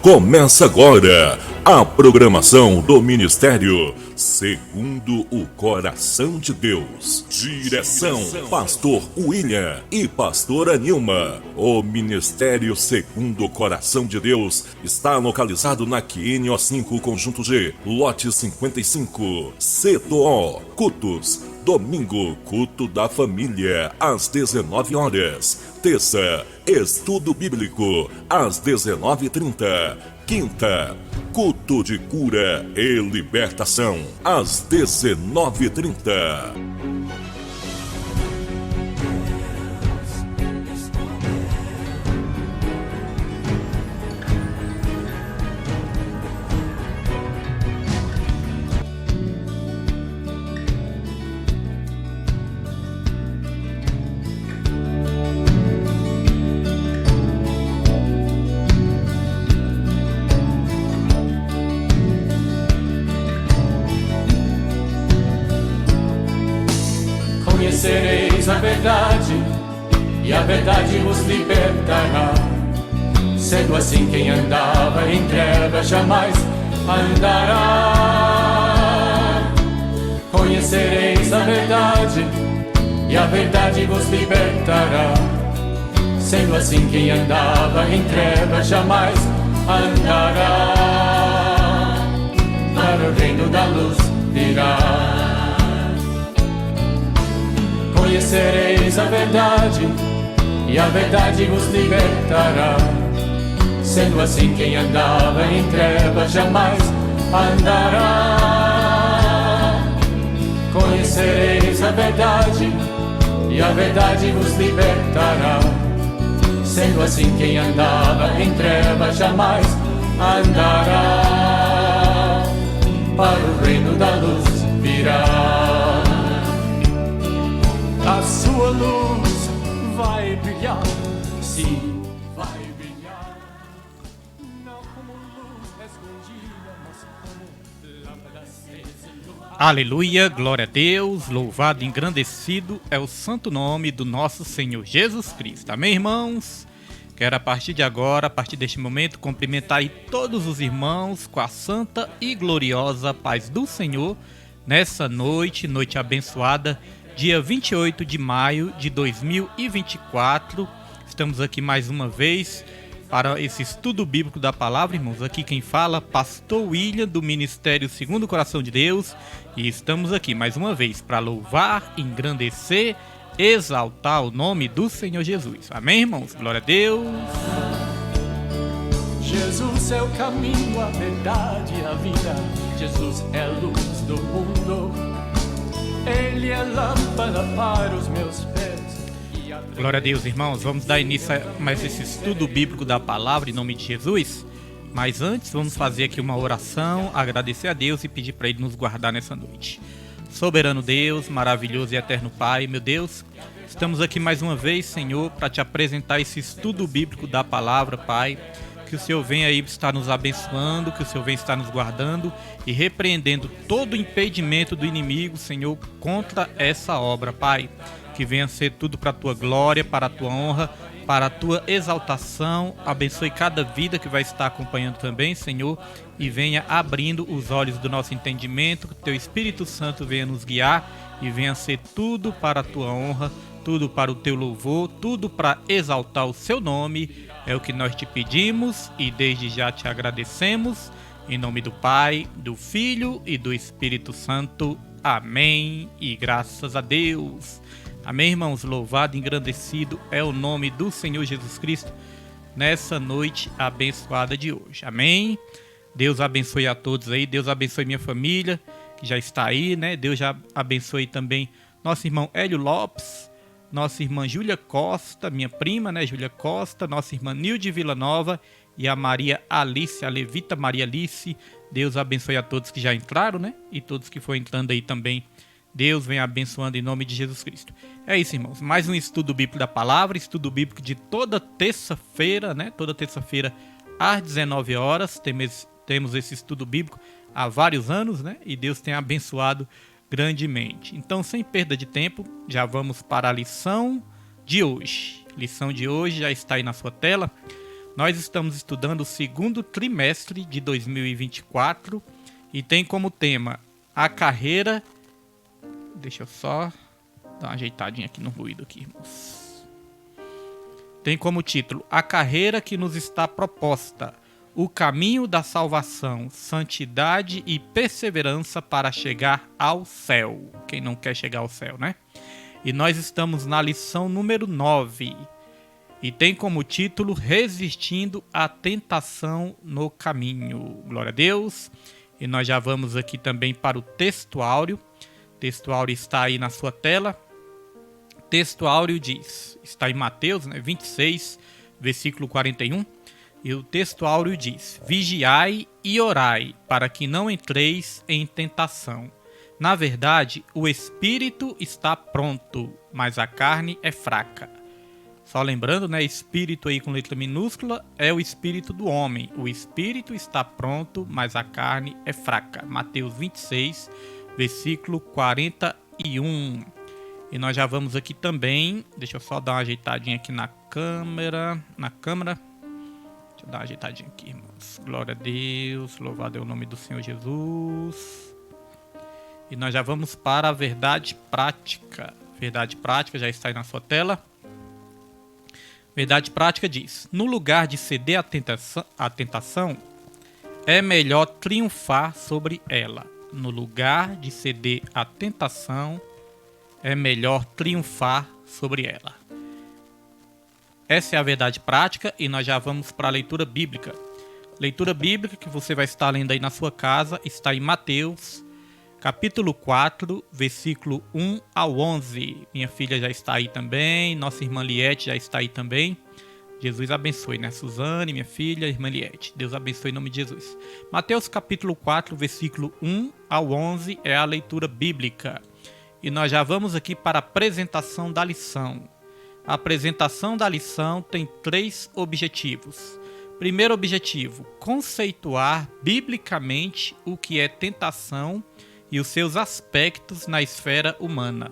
Começa agora a programação do Ministério Segundo o Coração de Deus. Direção, Pastor William e Pastora Nilma. O Ministério Segundo o Coração de Deus está localizado na QNO 5, Conjunto G, lote 55, Setor Cultos. Domingo, culto da família, às 19 horas. Terça, estudo bíblico, às 19h30. Quinta, culto de cura e libertação, às 19h30. Conhecereis a verdade, e a verdade vos libertará. Sendo assim, quem andava em trevas jamais andará. Conhecereis a verdade, e a verdade vos libertará. Sendo assim, quem andava em trevas jamais andará. Para o reino da luz virá. Conhecereis a verdade, e a verdade vos libertará. Sendo assim, quem andava em trevas jamais andará. Conhecereis a verdade, e a verdade vos libertará. Sendo assim, quem andava em trevas jamais andará. Para o reino da luz virá. A sua luz vai brilhar, sim, vai brilhar. Não como luz escondida, mas como lâmpada acesa. Aleluia, glória a Deus, louvado e engrandecido é o santo nome do nosso Senhor Jesus Cristo. Amém, irmãos? Quero a partir de agora, a partir deste momento, cumprimentar aí todos os irmãos com a santa e gloriosa paz do Senhor nessa noite abençoada, dia 28 de maio de 2024, estamos aqui mais uma vez para esse estudo bíblico da palavra, irmãos. Aqui quem fala, Pastor William, do Ministério Segundo o Coração de Deus, e estamos aqui mais uma vez para louvar, engrandecer, exaltar o nome do Senhor Jesus. Amém, irmãos? Glória a Deus. Jesus é o caminho, a verdade e a vida. Jesus é a luz do mundo. Ele é lâmpada para os meus pés. Glória a Deus, irmãos. Vamos dar início a mais esse estudo bíblico da palavra em nome de Jesus. Mas antes, vamos fazer aqui uma oração, agradecer a Deus e pedir para Ele nos guardar nessa noite. Soberano Deus, maravilhoso e eterno Pai, meu Deus, estamos aqui mais uma vez, Senhor, para te apresentar esse estudo bíblico da palavra, Pai. Que o Senhor venha aí estar nos abençoando, que o Senhor venha estar nos guardando e repreendendo todo o impedimento do inimigo, Senhor, contra essa obra, Pai. Que venha ser tudo para a Tua glória, para a Tua honra, para a Tua exaltação. Abençoe cada vida que vai estar acompanhando também, Senhor, e venha abrindo os olhos do nosso entendimento, que o Teu Espírito Santo venha nos guiar e venha ser tudo para a Tua honra, tudo para o Teu louvor, tudo para exaltar o Seu nome. É o que nós te pedimos e desde já te agradecemos. Em nome do Pai, do Filho e do Espírito Santo. Amém. E graças a Deus. Amém, irmãos. Louvado e engrandecido é o nome do Senhor Jesus Cristo nessa noite abençoada de hoje. Amém. Deus abençoe a todos aí. Deus abençoe minha família que já está aí, né? Deus já abençoe também nosso irmão Hélio Lopes, nossa irmã Júlia Costa, minha prima, né, Júlia Costa, nossa irmã Nilde Villanova e a Maria Alice, a levita Maria Alice. Deus abençoe a todos que já entraram, né, e todos que foram entrando aí também. Deus vem abençoando em nome de Jesus Cristo. É isso, irmãos. Mais um estudo bíblico da palavra, estudo bíblico de toda terça-feira, né, toda terça-feira às 19 horas. Temos esse estudo bíblico há vários anos, né, e Deus tem abençoado grandemente. Então, sem perda de tempo, já vamos para a lição de hoje. Lição de hoje já está aí na sua tela. Nós estamos estudando o segundo trimestre de 2024 e tem como tema a carreira... Deixa eu só dar uma ajeitadinha aqui no ruído aqui, irmãos. Tem como título a carreira que nos está proposta, o caminho da salvação, santidade e perseverança para chegar ao céu. Quem não quer chegar ao céu, né? E nós estamos na lição número 9. E tem como título Resistindo à Tentação no Caminho. Glória a Deus. E nós já vamos aqui também para o texto áureo. O texto áureo está aí na sua tela. O texto áureo diz, está em Mateus, né, 26, versículo 41. E o texto áureo diz: Vigiai e orai, para que não entreis em tentação. Na verdade, o espírito está pronto, mas a carne é fraca. Só lembrando, né, espírito aí com letra minúscula é o espírito do homem. O espírito está pronto, mas a carne é fraca. Mateus 26, versículo 41. E nós já vamos aqui também, deixa eu só dar uma ajeitadinha aqui na câmera. Deixa eu dar uma ajeitadinha aqui, irmãos. Glória a Deus, louvado é o nome do Senhor Jesus. E nós já vamos para a verdade prática. Verdade prática já está aí na sua tela. Verdade prática diz: no lugar de ceder à tentação, é melhor triunfar sobre ela. No lugar de ceder à tentação, é melhor triunfar sobre ela. Essa é a verdade prática e nós já vamos para a leitura bíblica. Leitura bíblica que você vai estar lendo aí na sua casa está em Mateus, capítulo 4, versículo 1 ao 11. Minha filha já está aí também, nossa irmã Liette já está aí também. Jesus abençoe, né? Suzane, minha filha, irmã Liette. Deus abençoe em nome de Jesus. Mateus capítulo 4, versículo 1 ao 11 é a leitura bíblica. E nós já vamos aqui para a apresentação da lição. A apresentação da lição tem 3 objetivos. Primeiro objetivo, conceituar biblicamente o que é tentação e os seus aspectos na esfera humana.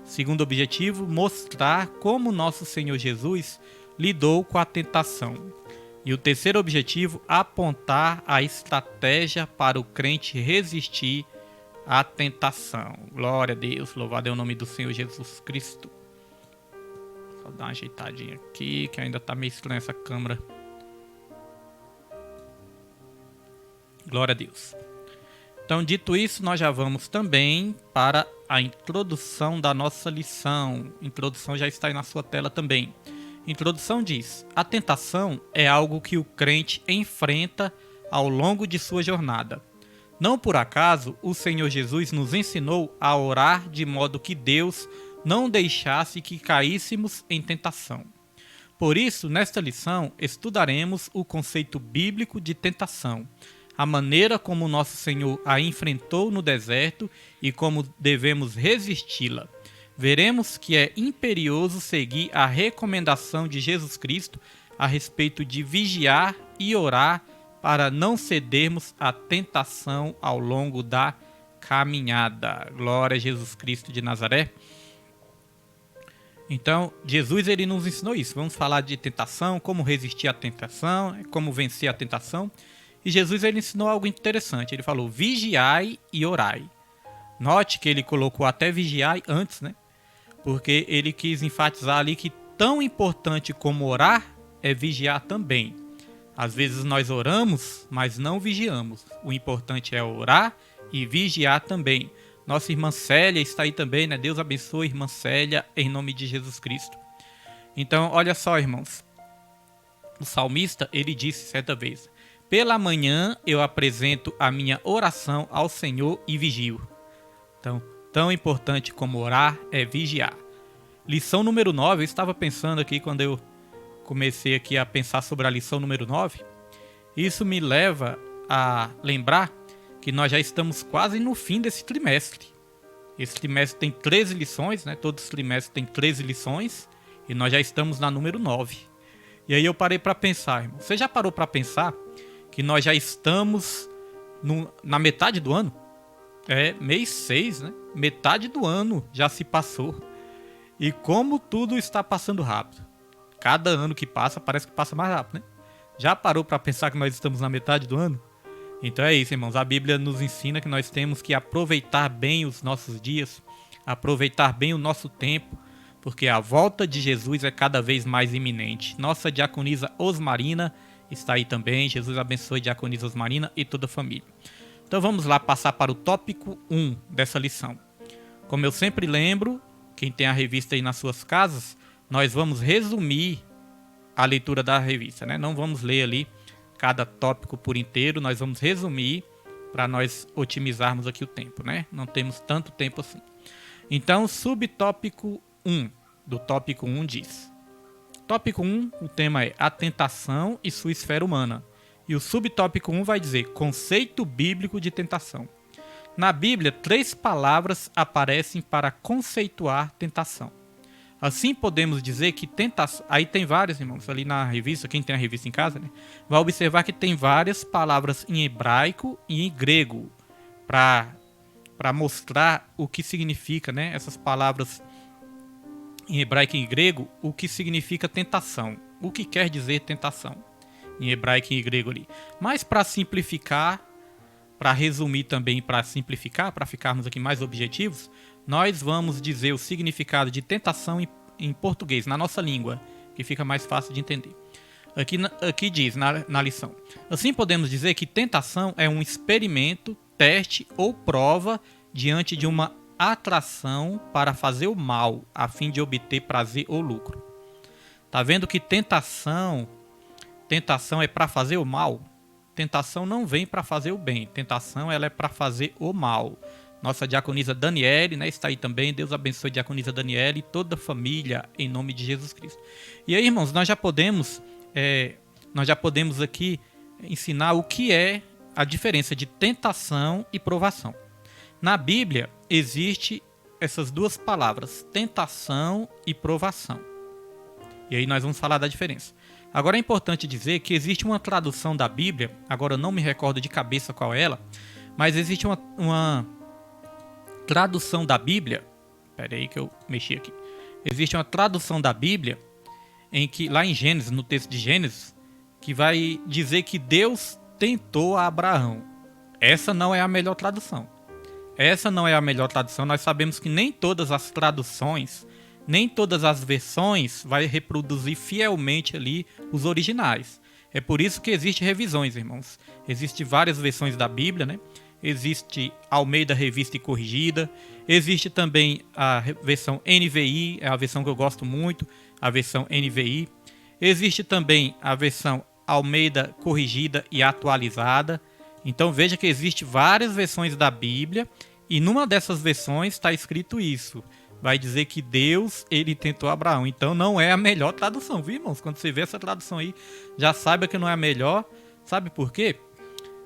Segundo objetivo, mostrar como nosso Senhor Jesus lidou com a tentação. E o terceiro objetivo, apontar a estratégia para o crente resistir à tentação. Glória a Deus, louvado é o nome do Senhor Jesus Cristo. Só dar uma ajeitadinha aqui, que ainda está meio estranha essa câmera. Glória a Deus. Então, dito isso, nós já vamos também para a introdução da nossa lição. A introdução já está aí na sua tela também. A introdução diz: a tentação é algo que o crente enfrenta ao longo de sua jornada. Não por acaso, o Senhor Jesus nos ensinou a orar de modo que Deus não deixasse que caíssemos em tentação. Por isso, nesta lição, estudaremos o conceito bíblico de tentação, a maneira como nosso Senhor a enfrentou no deserto e como devemos resisti-la. Veremos que é imperioso seguir a recomendação de Jesus Cristo a respeito de vigiar e orar para não cedermos à tentação ao longo da caminhada. Glória a Jesus Cristo de Nazaré. Então, Jesus ele nos ensinou isso. Vamos falar de tentação, como resistir à tentação, como vencer a tentação. E Jesus ele ensinou algo interessante. Ele falou: vigiai e orai. Note que ele colocou até vigiai antes, né? Porque ele quis enfatizar ali que tão importante como orar é vigiar também. Às vezes nós oramos, mas não vigiamos. O importante é orar e vigiar também. Nossa irmã Célia está aí também, né? Deus abençoe, irmã Célia, em nome de Jesus Cristo. Então, olha só, irmãos. O salmista, ele disse certa vez: pela manhã eu apresento a minha oração ao Senhor e vigio. Então, tão importante como orar é vigiar. Lição número 9, eu estava pensando aqui quando eu comecei aqui a pensar sobre a lição número 9. Isso me leva a lembrar que nós já estamos quase no fim desse trimestre. Esse trimestre tem 13 lições, né? Todos os trimestres tem 13 lições e nós já estamos na número 9. E aí eu parei para pensar, irmão. Você já parou para pensar que nós já estamos na metade do ano? É mês 6, né? Metade do ano já se passou. E como tudo está passando rápido. Cada ano que passa, parece que passa mais rápido, né? Já parou para pensar que nós estamos na metade do ano? Então é isso, irmãos. A Bíblia nos ensina que nós temos que aproveitar bem os nossos dias, aproveitar bem o nosso tempo, porque a volta de Jesus é cada vez mais iminente. Nossa diaconisa Osmarina está aí também. Jesus abençoe a diaconisa Osmarina e toda a família. Então vamos lá passar para o tópico 1 dessa lição. Como eu sempre lembro, quem tem a revista aí nas suas casas, nós vamos resumir a leitura da revista, né? Não vamos ler ali cada tópico por inteiro, nós vamos resumir para nós otimizarmos aqui o tempo, né? Não temos tanto tempo assim. Então, subtópico 1 do tópico 1 diz: tópico 1, o tema é a tentação e sua esfera humana. E o subtópico 1 vai dizer conceito bíblico de tentação. Na Bíblia, 3 palavras aparecem para conceituar tentação. Assim podemos dizer que tentação... Aí tem várias, irmãos, ali na revista, quem tem a revista em casa, né, vai observar que tem várias palavras em hebraico e em grego para mostrar o que significa, né, essas palavras em hebraico e em grego, o que significa tentação, o que quer dizer tentação, em hebraico e em grego ali. Mas para simplificar, para resumir também, para simplificar, para ficarmos aqui mais objetivos, nós vamos dizer o significado de tentação em português, na nossa língua, que fica mais fácil de entender. Aqui diz na lição: assim podemos dizer que tentação é um experimento, teste ou prova diante de uma atração para fazer o mal, a fim de obter prazer ou lucro. Tá vendo que tentação é para fazer o mal? Tentação não vem para fazer o bem, tentação ela é para fazer o mal. Nossa diaconisa Daniele, né, está aí também. Deus abençoe a diaconisa Daniele e toda a família, em nome de Jesus Cristo. E aí, irmãos, nós já podemos aqui ensinar o que é a diferença de tentação e provação. Na Bíblia, existe essas duas palavras, tentação e provação. E aí nós vamos falar da diferença. Agora é importante dizer que existe uma tradução da Bíblia, agora eu não me recordo de cabeça qual é ela, mas existe uma tradução da Bíblia, espera aí que eu mexi aqui. Existe uma tradução da Bíblia em que lá em Gênesis, no texto de Gênesis, que vai dizer que Deus tentou a Abraão. Essa não é a melhor tradução. Nós sabemos que nem todas as traduções, nem todas as versões vai reproduzir fielmente ali os originais. É por isso que existem revisões, irmãos. Existem várias versões da Bíblia, né? Existe Almeida Revista e Corrigida, existe também a versão NVI, é a versão que eu gosto muito, a versão NVI. Existe também a versão Almeida Corrigida e Atualizada. Então veja que existe várias versões da Bíblia e numa dessas versões está escrito isso. Vai dizer que Deus, ele tentou Abraão. Então não é a melhor tradução, viu, irmãos? Quando você vê essa tradução aí, já saiba que não é a melhor. Sabe por quê?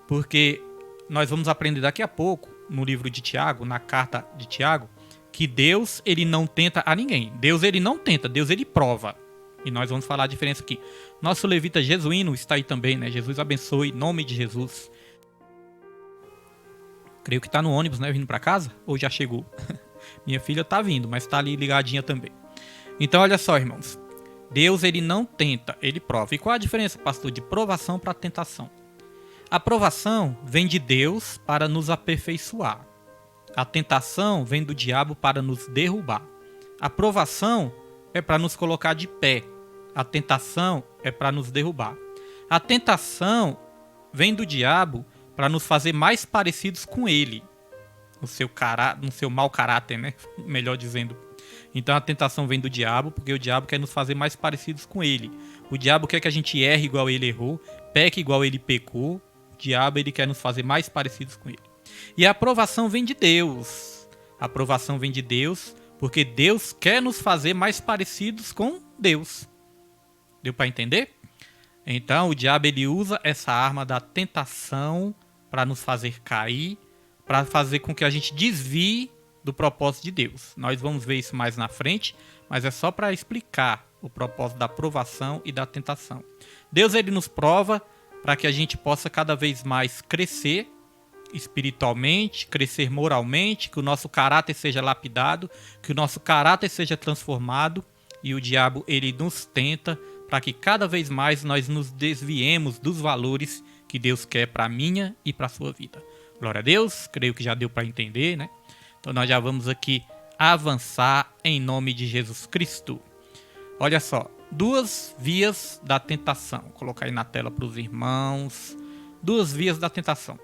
Porque nós vamos aprender daqui a pouco, no livro de Tiago, na carta de Tiago, que Deus, ele não tenta a ninguém. Deus, ele não tenta, Deus, ele prova. E nós vamos falar a diferença aqui. Nosso levita Jesuíno está aí também, né? Jesus abençoe, em nome de Jesus. Creio que está no ônibus, né? Vindo para casa? Ou já chegou? Minha filha está vindo, mas está ali ligadinha também. Então, olha só, irmãos. Deus, ele não tenta, ele prova. E qual a diferença, pastor, de provação para tentação? A provação vem de Deus para nos aperfeiçoar. A tentação vem do diabo para nos derrubar. A provação é para nos colocar de pé. A tentação é para nos derrubar. A tentação vem do diabo para nos fazer mais parecidos com ele. No seu mau caráter, né? Melhor dizendo. Então a tentação vem do diabo, porque o diabo quer nos fazer mais parecidos com ele. O diabo quer que a gente erre igual ele errou, peque igual ele pecou. O diabo, ele quer nos fazer mais parecidos com ele. E a aprovação vem de Deus. A aprovação vem de Deus, porque Deus quer nos fazer mais parecidos com Deus. Deu para entender? Então o diabo, ele usa essa arma da tentação para nos fazer cair, para fazer com que a gente desvie do propósito de Deus. Nós vamos ver isso mais na frente, mas é só para explicar o propósito da provação e da tentação. Deus, ele nos prova para que a gente possa cada vez mais crescer espiritualmente, crescer moralmente, que o nosso caráter seja lapidado, que o nosso caráter seja transformado. E o diabo, ele nos tenta para que cada vez mais nós nos desviemos dos valores que Deus quer para a minha e para a sua vida. Glória a Deus, creio que já deu para entender, né? Então nós já vamos aqui avançar em nome de Jesus Cristo. Olha só, 2 vias da tentação. Vou colocar aí na tela para os irmãos. 2 vias da tentação.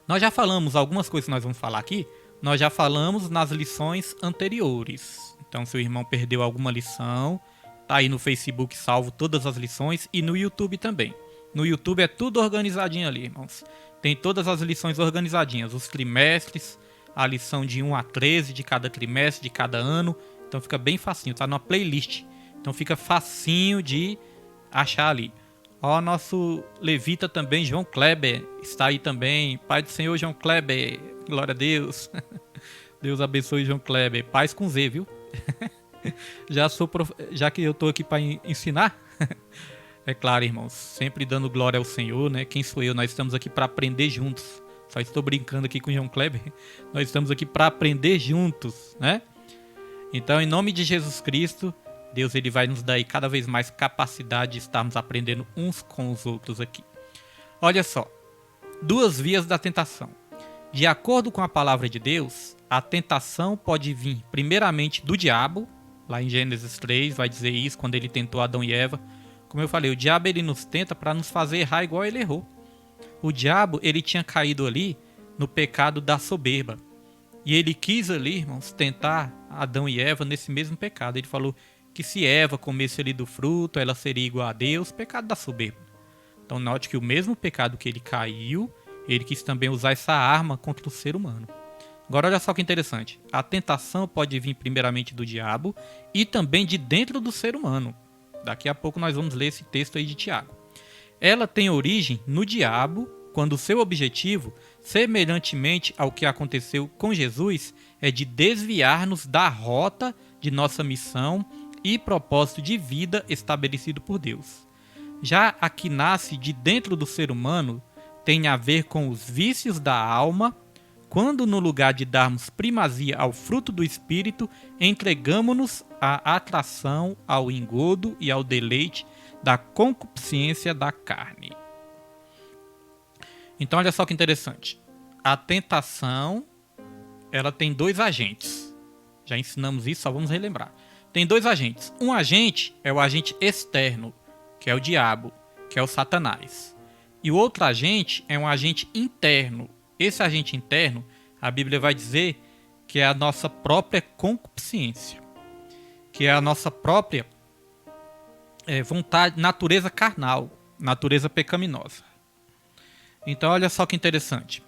Nós já falamos algumas coisas que nós vamos falar aqui. Nós já falamos nas lições anteriores. Então, se o irmão perdeu alguma lição, tá aí no Facebook salvo todas as lições e no YouTube também. No YouTube é tudo organizadinho ali, irmãos. Tem todas as lições organizadinhas, os trimestres, a lição de 1 a 13 de cada trimestre, de cada ano. Então fica bem facinho, tá numa playlist. Então fica facinho de achar ali. Ó, nosso levita também, João Kleber, está aí também. Pai do Senhor, João Kleber, glória a Deus. Deus abençoe João Kleber. Paz com Z, viu? Já que eu tô aqui para ensinar, é claro, irmãos, sempre dando glória ao Senhor, né? Quem sou eu? Nós estamos aqui para aprender juntos. Só estou brincando aqui com o João Kleber. Nós estamos aqui para aprender juntos, né? Então, em nome de Jesus Cristo, Deus ele vai nos dar aí cada vez mais capacidade de estarmos aprendendo uns com os outros aqui. Olha só, 2 vias da tentação. De acordo com a palavra de Deus, a tentação pode vir primeiramente do diabo. Lá em Gênesis 3 vai dizer isso quando ele tentou Adão e Eva. Como eu falei, o diabo ele nos tenta para nos fazer errar igual ele errou. O diabo ele tinha caído ali no pecado da soberba. E ele quis ali, irmãos, tentar Adão e Eva nesse mesmo pecado. Ele falou que se Eva comesse ali do fruto, ela seria igual a Deus, pecado da soberba. Então note que o mesmo pecado que ele caiu, ele quis também usar essa arma contra o ser humano. Agora olha só que interessante. A tentação pode vir primeiramente do diabo e também de dentro do ser humano. Daqui a pouco nós vamos ler esse texto aí de Tiago. Ela tem origem no diabo, quando o seu objetivo, semelhantemente ao que aconteceu com Jesus, é de desviar-nos da rota de nossa missão e propósito de vida estabelecido por Deus. Já a que nasce de dentro do ser humano tem a ver com os vícios da alma, quando no lugar de darmos primazia ao fruto do Espírito, entregamo-nos à atração, ao engodo e ao deleite da concupiscência da carne. Então olha só que interessante. A tentação, ela tem 2 agentes. Já ensinamos isso, só vamos relembrar. Tem 2 agentes. Um agente é o agente externo, que é o diabo, que é o Satanás. E o outro agente é um agente interno. Esse agente interno, a Bíblia vai dizer que é a nossa própria concupiscência, que é a nossa própria vontade, natureza carnal, natureza pecaminosa. Então olha só que interessante.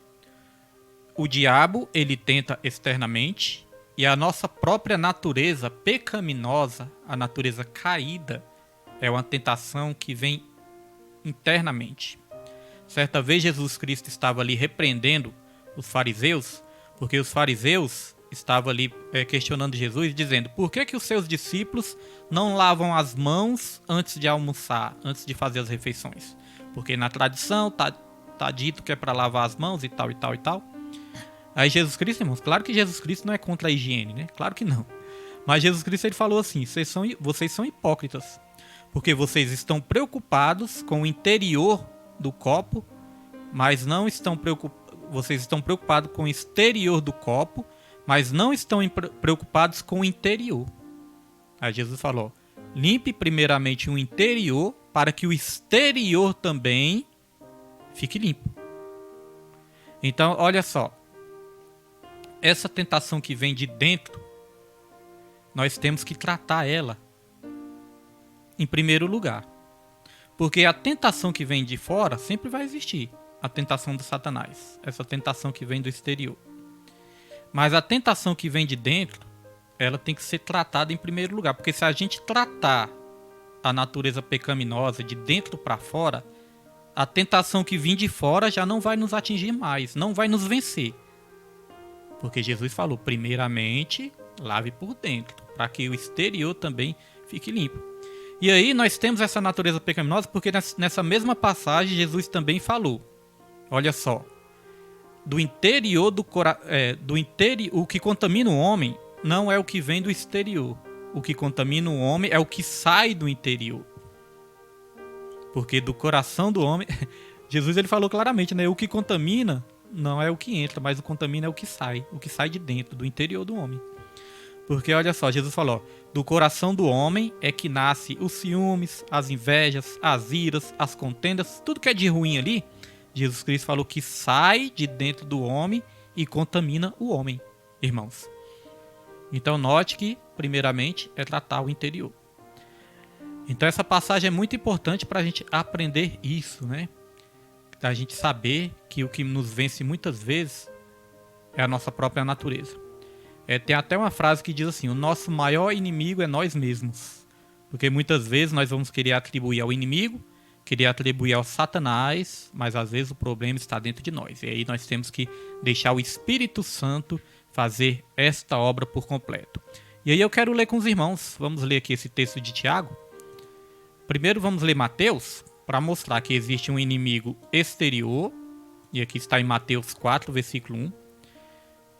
O diabo, ele tenta externamente, e a nossa própria natureza pecaminosa, a natureza caída, é uma tentação que vem internamente. Certa vez Jesus Cristo estava ali repreendendo os fariseus, porque os fariseus estavam ali questionando Jesus, dizendo: por que os seus discípulos não lavam as mãos antes de almoçar, antes de fazer as refeições? Porque na tradição tá dito que é para lavar as mãos e tal, e tal, e tal. Aí Jesus Cristo, irmãos, claro que Jesus Cristo não é contra a higiene, né? Claro que não. Mas Jesus Cristo ele falou assim: vocês são hipócritas, porque vocês estão preocupados com o interior do copo, mas não estão vocês estão preocupados com o exterior do copo, mas não estão preocupados com o interior. Aí Jesus falou: limpe primeiramente o interior, para que o exterior também fique limpo. Então, olha só. Essa tentação que vem de dentro, nós temos que tratar ela em primeiro lugar. Porque a tentação que vem de fora sempre vai existir. A tentação do Satanás. Essa tentação que vem do exterior. Mas a tentação que vem de dentro, ela tem que ser tratada em primeiro lugar. Porque se a gente tratar a natureza pecaminosa de dentro para fora, a tentação que vem de fora já não vai nos atingir mais. Não vai nos vencer. Porque Jesus falou: primeiramente, lave por dentro, para que o exterior também fique limpo. E aí nós temos essa natureza pecaminosa porque nessa mesma passagem Jesus também falou. Olha só. Do interior do coração, o que contamina o homem não é o que vem do exterior, o que contamina o homem é o que sai do interior. Porque do coração do homem, Jesus ele falou claramente, né? O que contamina não é o que entra, mas o que contamina é o que sai de dentro, do interior do homem. Porque olha só, Jesus falou, do coração do homem é que nasce os ciúmes, as invejas, as iras, as contendas, tudo que é de ruim ali, Jesus Cristo falou que sai de dentro do homem e contamina o homem, irmãos. Então note que, primeiramente, é tratar o interior. Então essa passagem é muito importante para a gente aprender isso, né? Para a gente saber que o que nos vence muitas vezes é a nossa própria natureza. Tem até uma frase que diz assim, o nosso maior inimigo é nós mesmos. Porque muitas vezes nós vamos querer atribuir ao inimigo, querer atribuir ao Satanás, mas às vezes o problema está dentro de nós. E aí nós temos que deixar o Espírito Santo fazer esta obra por completo. E aí eu quero ler com os irmãos. Vamos ler aqui esse texto de Tiago. Primeiro vamos ler Mateus, para mostrar que existe um inimigo exterior. E aqui está em Mateus 4, versículo 1.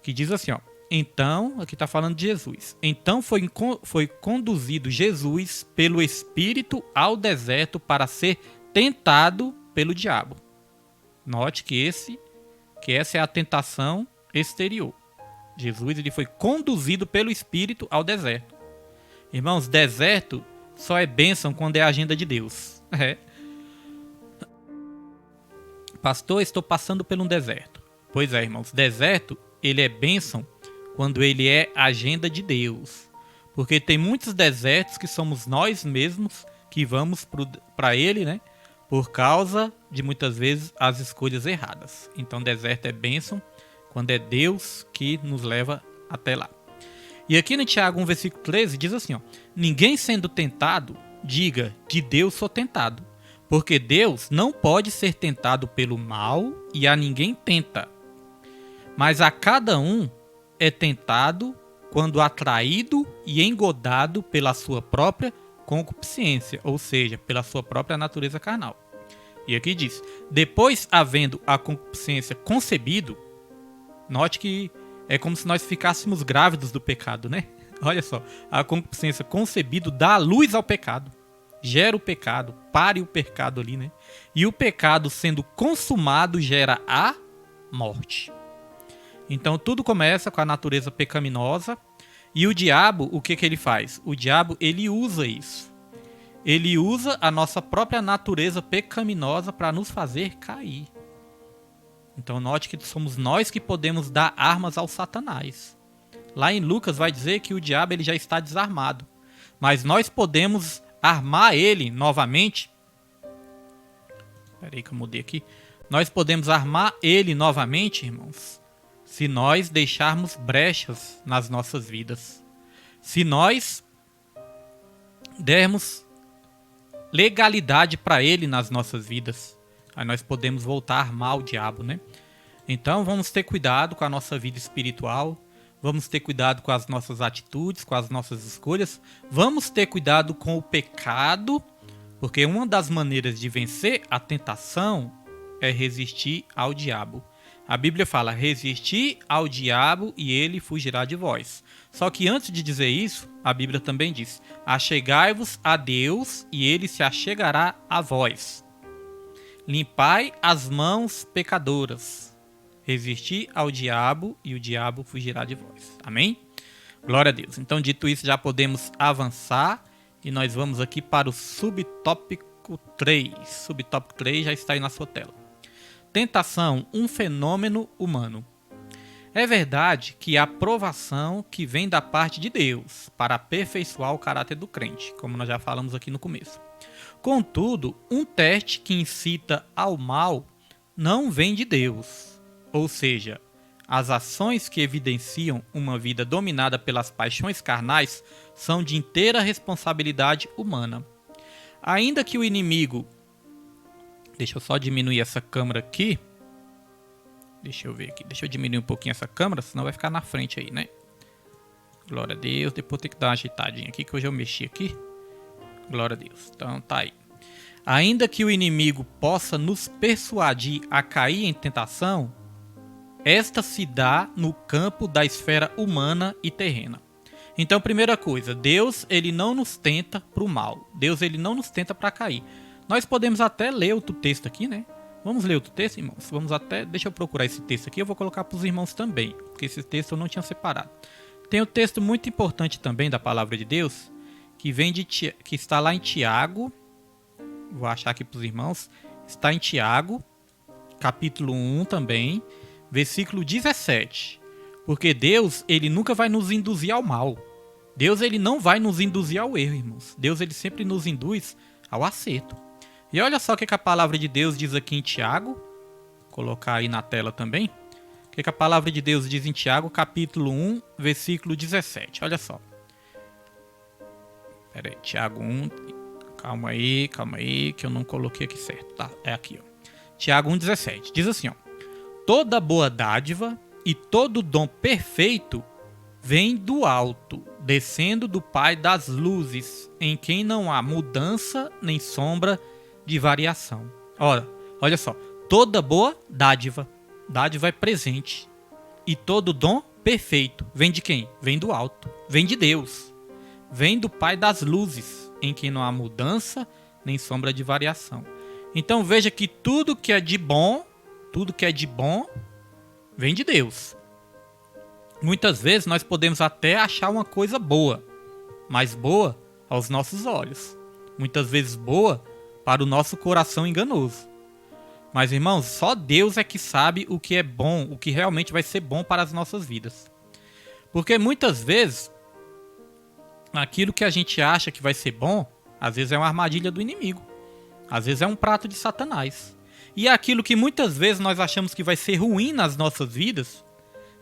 Que diz assim, ó. Então, aqui está falando de Jesus. Então foi conduzido Jesus pelo Espírito ao deserto para ser tentado pelo diabo. Note que essa é a tentação exterior. Jesus ele foi conduzido pelo Espírito ao deserto. Irmãos, deserto só é bênção quando é a agenda de Deus. Pastor, estou passando por um deserto. Pois é, irmãos, deserto ele é bênção quando ele é agenda de Deus. Porque tem muitos desertos que somos nós mesmos que vamos para ele, né? Por causa de muitas vezes as escolhas erradas. Então deserto é bênção quando é Deus que nos leva até lá. E aqui no Tiago 1, versículo 13 diz assim, ó, ninguém sendo tentado, diga, de Deus sou tentado. Porque Deus não pode ser tentado pelo mal e a ninguém tenta. Mas a cada um é tentado quando atraído e engodado pela sua própria concupiscência, ou seja, pela sua própria natureza carnal. E aqui diz, depois havendo a concupiscência concebido, note que é como se nós ficássemos grávidos do pecado, né? Olha só, a concupiscência concebido dá luz ao pecado, gera o pecado, pare o pecado ali, né? E o pecado sendo consumado gera a morte. Então tudo começa com a natureza pecaminosa e o diabo, o que ele faz? O diabo, ele usa isso. Ele usa a nossa própria natureza pecaminosa para nos fazer cair. Então note que somos nós que podemos dar armas ao Satanás. Lá em Lucas vai dizer que o diabo ele já está desarmado. Mas nós podemos armar ele novamente. Espera aí que eu mudei aqui. Nós podemos armar ele novamente, irmãos, se nós deixarmos brechas nas nossas vidas. Se nós dermos legalidade para ele nas nossas vidas, aí nós podemos voltar a armar o diabo, né? Então vamos ter cuidado com a nossa vida espiritual, vamos ter cuidado com as nossas atitudes, com as nossas escolhas, vamos ter cuidado com o pecado, porque uma das maneiras de vencer a tentação é resistir ao diabo. A Bíblia fala, resistir ao diabo e ele fugirá de vós. Só que antes de dizer isso, a Bíblia também diz, achegai-vos a Deus e ele se achegará a vós. Limpai as mãos pecadoras. Resistir ao diabo e o diabo fugirá de vós. Amém? Glória a Deus. Então, dito isso, já podemos avançar e nós vamos aqui para o subtópico 3. Subtópico 3 já está aí na sua tela. Tentação, um fenômeno humano. É verdade que a provação que vem da parte de Deus para aperfeiçoar o caráter do crente, como nós já falamos aqui no começo. Contudo, um teste que incita ao mal não vem de Deus. Ou seja, as ações que evidenciam uma vida dominada pelas paixões carnais são de inteira responsabilidade humana. Ainda que o inimigo... Deixa eu só diminuir essa câmera aqui. Deixa eu ver aqui. Deixa eu diminuir um pouquinho essa câmera, senão vai ficar na frente aí, né? Glória a Deus. Depois tem que dar uma ajeitadinha aqui, que hoje eu mexi aqui. Glória a Deus. Então tá aí. Ainda que o inimigo possa nos persuadir a cair em tentação, esta se dá no campo da esfera humana e terrena. Então, primeira coisa, Deus ele não nos tenta para o mal. Deus ele não nos tenta para cair. Nós podemos até ler outro texto aqui, né? Vamos ler outro texto, irmãos? Deixa eu procurar esse texto aqui, eu vou colocar para os irmãos também, porque esse texto eu não tinha separado. Tem um texto muito importante também da palavra de Deus, que está lá em Tiago. Vou achar aqui para os irmãos. Está em Tiago, capítulo 1 também, versículo 17. Porque Deus, ele nunca vai nos induzir ao mal. Deus, ele não vai nos induzir ao erro, irmãos. Deus, ele sempre nos induz ao acerto. E olha só o que a palavra de Deus diz aqui em Tiago. Vou colocar aí na tela também. O que a palavra de Deus diz em Tiago, capítulo 1, versículo 17. Olha só. Pera aí, Tiago 1. Calma aí, que eu não coloquei aqui certo. Tá, é aqui, ó. Tiago 1, 17. Diz assim, ó. Toda boa dádiva e todo dom perfeito vem do alto, descendo do Pai das luzes, em quem não há mudança nem sombra de variação. Ora, olha só. Toda boa dádiva. Dádiva é presente. E todo dom perfeito vem de quem? Vem do alto. Vem de Deus. Vem do Pai das luzes, em quem não há mudança nem sombra de variação. Então veja que tudo que é de bom, vem de Deus. Muitas vezes nós podemos até achar uma coisa boa, mas boa aos nossos olhos. Muitas vezes boa para o nosso coração enganoso. Mas, irmãos, só Deus é que sabe o que é bom, o que realmente vai ser bom para as nossas vidas. Porque muitas vezes, aquilo que a gente acha que vai ser bom, às vezes é uma armadilha do inimigo. Às vezes é um prato de Satanás. E aquilo que muitas vezes nós achamos que vai ser ruim nas nossas vidas,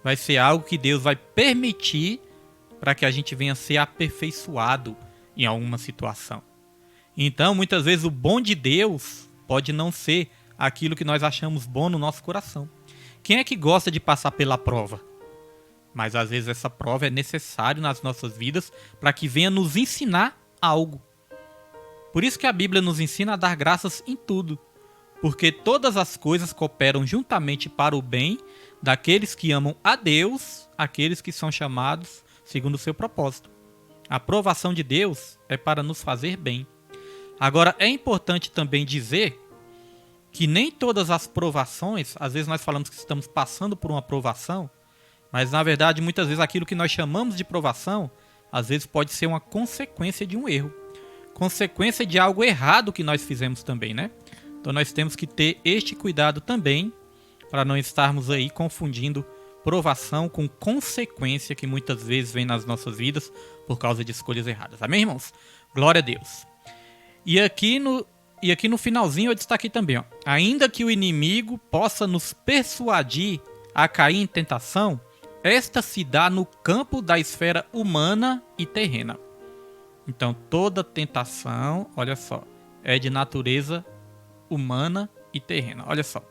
vai ser algo que Deus vai permitir para que a gente venha ser aperfeiçoado em alguma situação. Então, muitas vezes, o bom de Deus pode não ser aquilo que nós achamos bom no nosso coração. Quem é que gosta de passar pela prova? Mas, às vezes, essa prova é necessária nas nossas vidas para que venha nos ensinar algo. Por isso que a Bíblia nos ensina a dar graças em tudo. Porque todas as coisas cooperam juntamente para o bem daqueles que amam a Deus, aqueles que são chamados segundo o seu propósito. A aprovação de Deus é para nos fazer bem. Agora, é importante também dizer que nem todas as provações, às vezes nós falamos que estamos passando por uma provação, mas na verdade, muitas vezes aquilo que nós chamamos de provação, às vezes pode ser uma consequência de um erro. Consequência de algo errado que nós fizemos também, né? Então nós temos que ter este cuidado também, para não estarmos aí confundindo provação com consequência que muitas vezes vem nas nossas vidas por causa de escolhas erradas. Amém, irmãos? Glória a Deus. E aqui no finalzinho eu destaquei também, ó. Ainda que o inimigo possa nos persuadir a cair em tentação, esta se dá no campo da esfera humana e terrena. Então toda tentação, olha só, é de natureza humana e terrena. Olha só.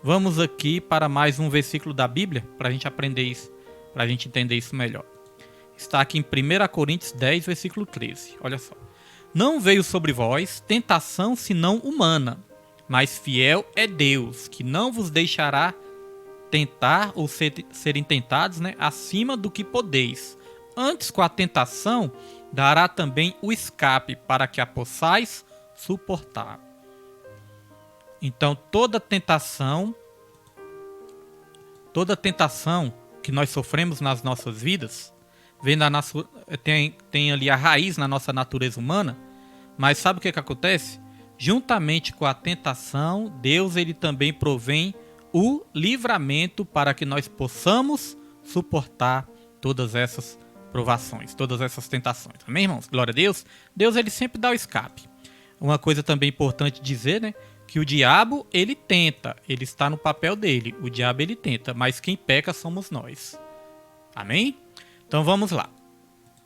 Vamos aqui para mais um versículo da Bíblia para a gente aprender isso, para a gente entender isso melhor. Está aqui em 1 Coríntios 10, versículo 13. Olha só. Não veio sobre vós tentação senão humana, mas fiel é Deus, que não vos deixará tentar ou serem tentados, né, acima do que podeis. Antes, com a tentação, dará também o escape, para que a possais suportar. Então, toda tentação que nós sofremos nas nossas vidas, tem ali a raiz na nossa natureza humana, mas sabe o que acontece? Juntamente com a tentação, Deus ele também provém o livramento para que nós possamos suportar todas essas provações, todas essas tentações. Amém, irmãos? Glória a Deus. Deus ele sempre dá o escape. Uma coisa também importante dizer, né? Que o diabo, ele tenta, ele está no papel dele, o diabo ele tenta, mas quem peca somos nós. Amém? Então vamos lá.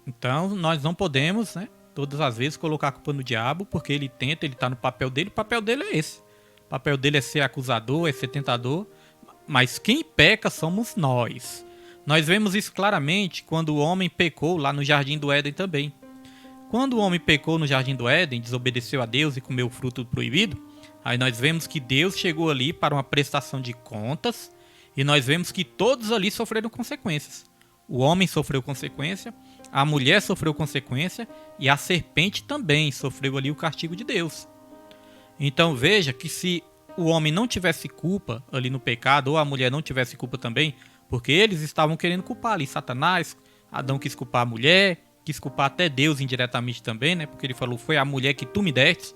Então nós não podemos, né, todas as vezes colocar a culpa no diabo, porque ele tenta, ele está no papel dele, o papel dele é esse. O papel dele é ser acusador, é ser tentador, mas quem peca somos nós. Nós vemos isso claramente quando o homem pecou lá no Jardim do Éden também. Quando o homem pecou no Jardim do Éden, desobedeceu a Deus e comeu o fruto proibido, aí nós vemos que Deus chegou ali para uma prestação de contas e nós vemos que todos ali sofreram consequências. O homem sofreu consequência, A mulher sofreu consequência e a serpente também sofreu ali o castigo de Deus. Então veja que se o homem não tivesse culpa ali no pecado, ou a mulher não tivesse culpa também, porque eles estavam querendo culpar ali Satanás, Adão quis culpar a mulher, quis culpar até Deus indiretamente também, né? Porque ele falou, foi a mulher que tu me deste.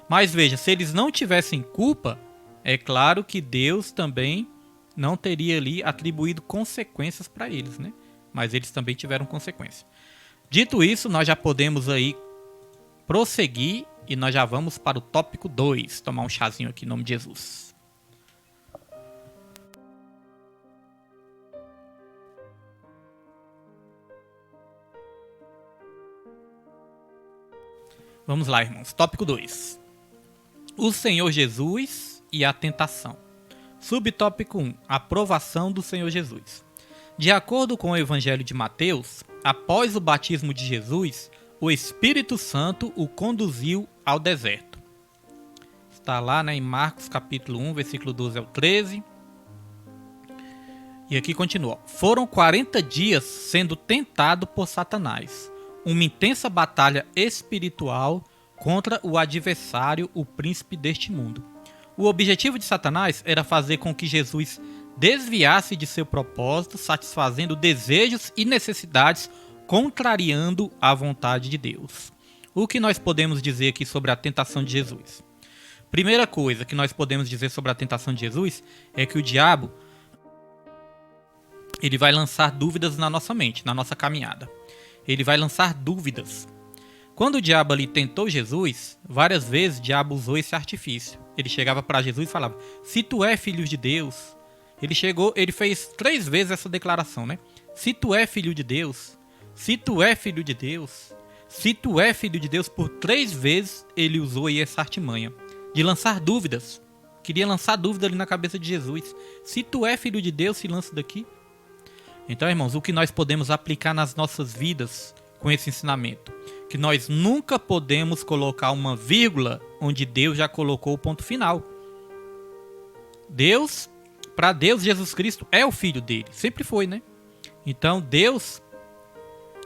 Mas veja, se eles não tivessem culpa, é claro que Deus também não teria ali atribuído consequências para eles, né? Mas eles também tiveram consequência. Dito isso, nós já podemos aí prosseguir e nós já vamos para o tópico 2. Tomar um chazinho aqui em nome de Jesus. Vamos lá, irmãos. Tópico 2. O Senhor Jesus e a tentação. Subtópico 1. A provação do Senhor Jesus. De acordo com o Evangelho de Mateus, após o batismo de Jesus, o Espírito Santo o conduziu ao deserto. Está lá, né, em Marcos capítulo 1, versículo 12 ao 13. E aqui continua. Foram 40 dias sendo tentado por Satanás. Uma intensa batalha espiritual contra o adversário, o príncipe deste mundo. O objetivo de Satanás era fazer com que Jesus desviasse de seu propósito, satisfazendo desejos e necessidades, contrariando a vontade de Deus. O que nós podemos dizer aqui sobre a tentação de Jesus? Primeira coisa que nós podemos dizer sobre a tentação de Jesus é que o diabo ele vai lançar dúvidas na nossa mente, na nossa caminhada. Ele vai lançar dúvidas. Quando o diabo ali tentou Jesus, várias vezes o diabo usou esse artifício. Ele chegava para Jesus e falava, se tu é filho de Deus. Ele fez 3 vezes essa declaração, né? Se tu é filho de Deus, se tu é filho de Deus, se tu é filho de Deus, por 3 vezes ele usou aí essa artimanha de lançar dúvidas. Queria lançar dúvida ali na cabeça de Jesus. Se tu é filho de Deus, se lança daqui. Então, irmãos, o que nós podemos aplicar nas nossas vidas com esse ensinamento? Que nós nunca podemos colocar uma vírgula onde Deus já colocou o ponto final. Para Deus, Jesus Cristo é o filho dele. Sempre foi, né? Então, Deus,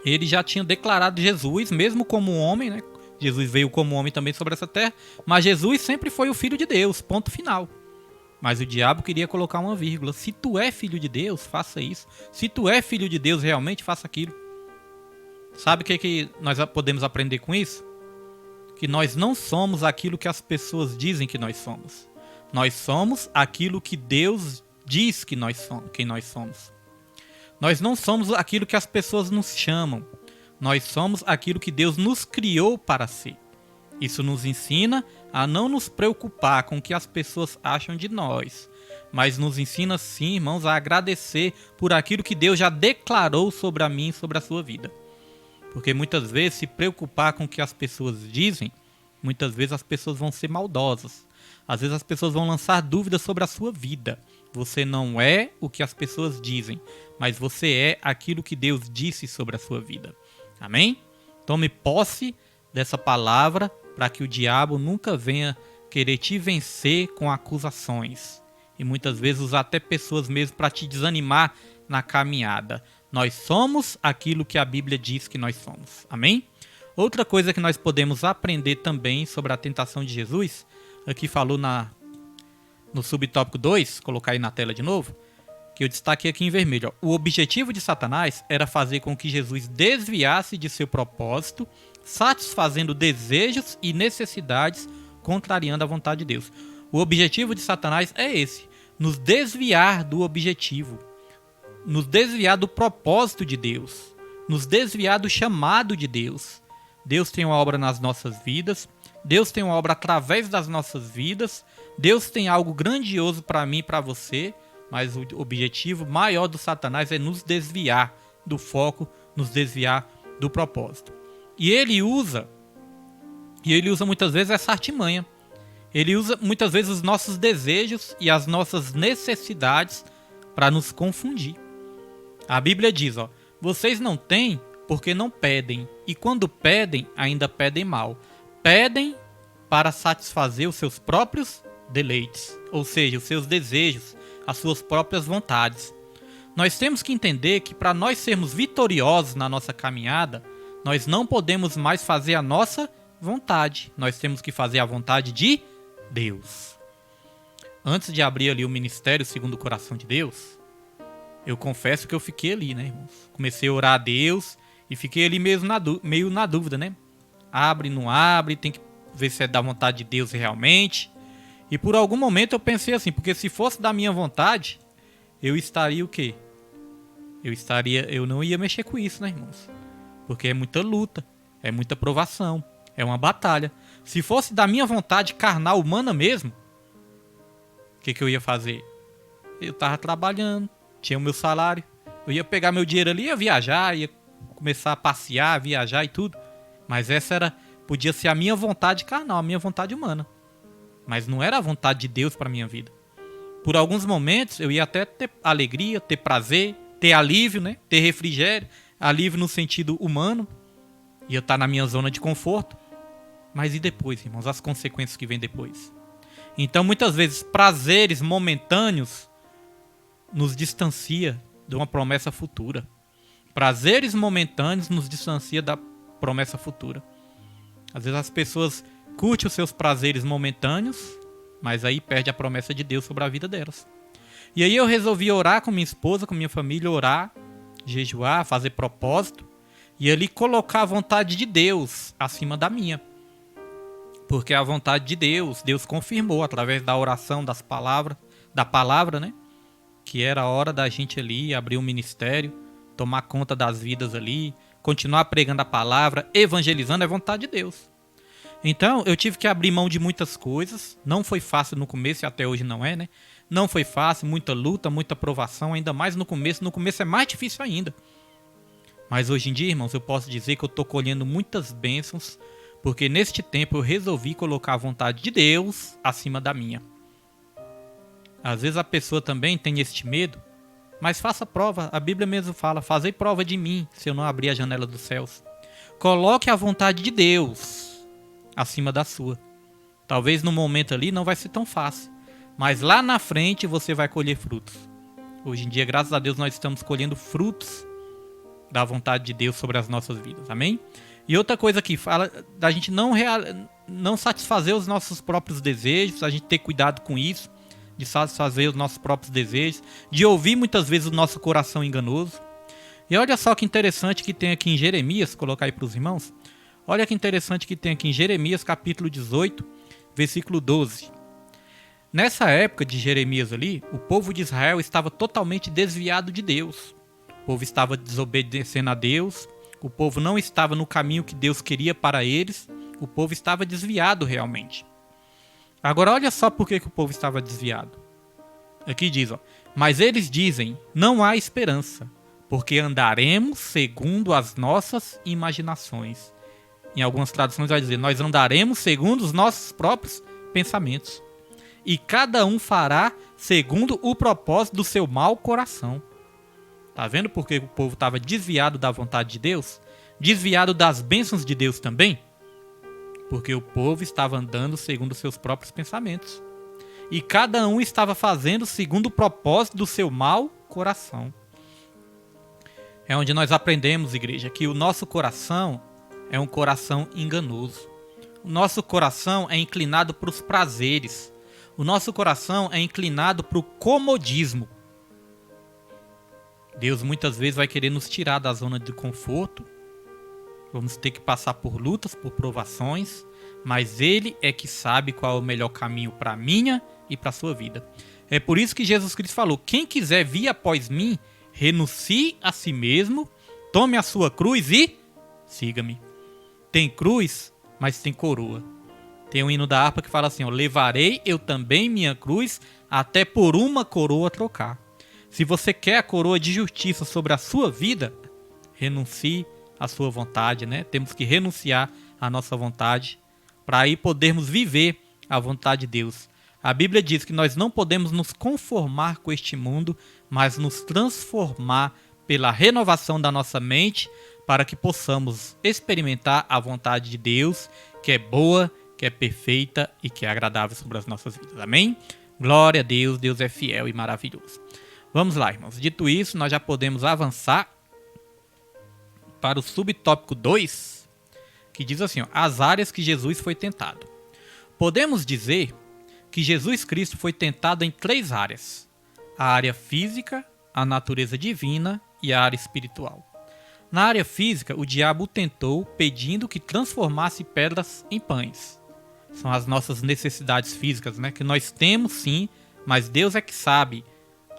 ele já tinha declarado Jesus, mesmo como homem, né? Jesus veio como homem também sobre essa terra. Mas Jesus sempre foi o filho de Deus, ponto final. Mas o diabo queria colocar uma vírgula. Se tu é filho de Deus, faça isso. Se tu é filho de Deus, realmente faça aquilo. Sabe o que nós podemos aprender com isso? Que nós não somos aquilo que as pessoas dizem que nós somos. Nós somos aquilo que Deus diz que nós somos, quem nós somos. Nós não somos aquilo que as pessoas nos chamam. Nós somos aquilo que Deus nos criou para ser. Isso nos ensina a não nos preocupar com o que as pessoas acham de nós, mas nos ensina sim, irmãos, a agradecer por aquilo que Deus já declarou sobre a mim e sobre a sua vida. Porque muitas vezes se preocupar com o que as pessoas dizem, muitas vezes as pessoas vão ser maldosas. Às vezes as pessoas vão lançar dúvidas sobre a sua vida. Você não é o que as pessoas dizem, mas você é aquilo que Deus disse sobre a sua vida. Amém? Tome posse dessa palavra para que o diabo nunca venha querer te vencer com acusações. E muitas vezes usar até pessoas mesmo para te desanimar na caminhada. Nós somos aquilo que a Bíblia diz que nós somos. Amém? Outra coisa que nós podemos aprender também sobre a tentação de Jesus, aqui falou no subtópico 2, colocar aí na tela de novo, que eu destaquei aqui em vermelho. Ó. O objetivo de Satanás era fazer com que Jesus desviasse de seu propósito, satisfazendo desejos e necessidades, contrariando a vontade de Deus. O objetivo de Satanás é esse, nos desviar do objetivo, nos desviar do propósito de Deus, nos desviar do chamado de Deus. Deus tem uma obra nas nossas vidas, Deus tem uma obra através das nossas vidas, Deus tem algo grandioso para mim e para você, mas o objetivo maior do Satanás é nos desviar do foco, nos desviar do propósito. E ele usa muitas vezes essa artimanha. Ele usa muitas vezes os nossos desejos e as nossas necessidades para nos confundir. A Bíblia diz, ó, vocês não têm porque não pedem, e quando pedem, ainda pedem mal. Pedem para satisfazer os seus próprios deleites, ou seja, os seus desejos, as suas próprias vontades. Nós temos que entender que para nós sermos vitoriosos na nossa caminhada, nós não podemos mais fazer a nossa vontade. Nós temos que fazer a vontade de Deus. Antes de abrir ali o ministério segundo o coração de Deus, eu confesso que eu fiquei ali, né, irmãos? Comecei a orar a Deus e fiquei ali meio na dúvida, né? Abre, não abre, tem que ver se é da vontade de Deus realmente. E por algum momento eu pensei assim, porque se fosse da minha vontade, eu estaria o quê? Eu não ia mexer com isso, né, irmãos? Porque é muita luta, é muita provação, é uma batalha. Se fosse da minha vontade carnal, humana mesmo, o que eu ia fazer? Eu tava trabalhando, tinha o meu salário, eu ia pegar meu dinheiro ali, ia viajar, ia começar a passear, viajar e tudo. Mas podia ser a minha vontade carnal, a minha vontade humana. Mas não era a vontade de Deus para minha vida. Por alguns momentos eu ia até ter alegria, ter prazer, ter alívio, né? Ter refrigério, alívio no sentido humano. Ia estar na minha zona de conforto. Mas e depois, irmãos? As consequências que vêm depois. Então, muitas vezes, prazeres momentâneos nos distancia de uma promessa futura. Prazeres momentâneos nos distancia da promessa futura. Às vezes as pessoas curtem os seus prazeres momentâneos, mas aí perde a promessa de Deus sobre a vida delas. E aí eu resolvi orar com minha esposa, com minha família, orar, jejuar, fazer propósito, e ali colocar a vontade de Deus acima da minha. Porque a vontade de Deus, Deus confirmou através da oração, da palavra, né? Que era a hora da gente ali abrir um ministério, tomar conta das vidas ali, continuar pregando a palavra, evangelizando, é vontade de Deus. Então, eu tive que abrir mão de muitas coisas. Não foi fácil no começo e até hoje não é, né? Não foi fácil, muita luta, muita provação, ainda mais no começo. No começo é mais difícil ainda. Mas hoje em dia, irmãos, eu posso dizer que eu estou colhendo muitas bênçãos, porque neste tempo eu resolvi colocar a vontade de Deus acima da minha. Às vezes a pessoa também tem este medo, mas faça prova. A Bíblia mesmo fala, fazei prova de mim, se eu não abrir a janela dos céus. Coloque a vontade de Deus acima da sua. Talvez no momento ali não vai ser tão fácil, mas lá na frente você vai colher frutos. Hoje em dia, graças a Deus, nós estamos colhendo frutos da vontade de Deus sobre as nossas vidas, amém? E outra coisa que fala da gente não satisfazer os nossos próprios desejos, a gente ter cuidado com isso, de satisfazer os nossos próprios desejos, de ouvir muitas vezes o nosso coração enganoso. E olha só que interessante que tem aqui em Jeremias, colocar aí para os irmãos. Olha que interessante que tem aqui em Jeremias capítulo 18, versículo 12. Nessa época de Jeremias ali, o povo de Israel estava totalmente desviado de Deus. O povo estava desobedecendo a Deus, o povo não estava no caminho que Deus queria para eles, o povo estava desviado realmente. Agora olha só por que o povo estava desviado. Aqui diz, mas eles dizem, não há esperança, porque andaremos segundo as nossas imaginações. Em algumas traduções vai dizer, nós andaremos segundo os nossos próprios pensamentos. E cada um fará segundo o propósito do seu mau coração. Tá vendo por que o povo estava desviado da vontade de Deus? Desviado das bênçãos de Deus também? Porque o povo estava andando segundo os seus próprios pensamentos. E cada um estava fazendo segundo o propósito do seu mau coração. É onde nós aprendemos, igreja, que o nosso coração é um coração enganoso. O nosso coração é inclinado para os prazeres. O nosso coração é inclinado para o comodismo. Deus muitas vezes vai querer nos tirar da zona de conforto. Vamos ter que passar por lutas, por provações. Mas Ele é que sabe qual é o melhor caminho para a minha e para a sua vida. É por isso que Jesus Cristo falou, quem quiser vir após mim, renuncie a si mesmo, tome a sua cruz e siga-me. Tem cruz, mas tem coroa. Tem um hino da harpa que fala assim, levarei eu também minha cruz, até por uma coroa trocar. Se você quer a coroa de justiça sobre a sua vida, renuncie à sua vontade, né? Temos que renunciar à nossa vontade, para aí podermos viver a vontade de Deus. A Bíblia diz que nós não podemos nos conformar com este mundo, mas nos transformar pela renovação da nossa mente, para que possamos experimentar a vontade de Deus, que é boa, que é perfeita e que é agradável sobre as nossas vidas. Amém? Glória a Deus, Deus é fiel e maravilhoso. Vamos lá, irmãos. Dito isso, nós já podemos avançar para o subtópico 2, que diz assim, ó, as áreas que Jesus foi tentado. Podemos dizer que Jesus Cristo foi tentado em 3 áreas: a área física, a natureza divina e a área espiritual. Na área física, o diabo o tentou pedindo que transformasse pedras em pães. São as nossas necessidades físicas, né? Que nós temos sim, mas Deus é que sabe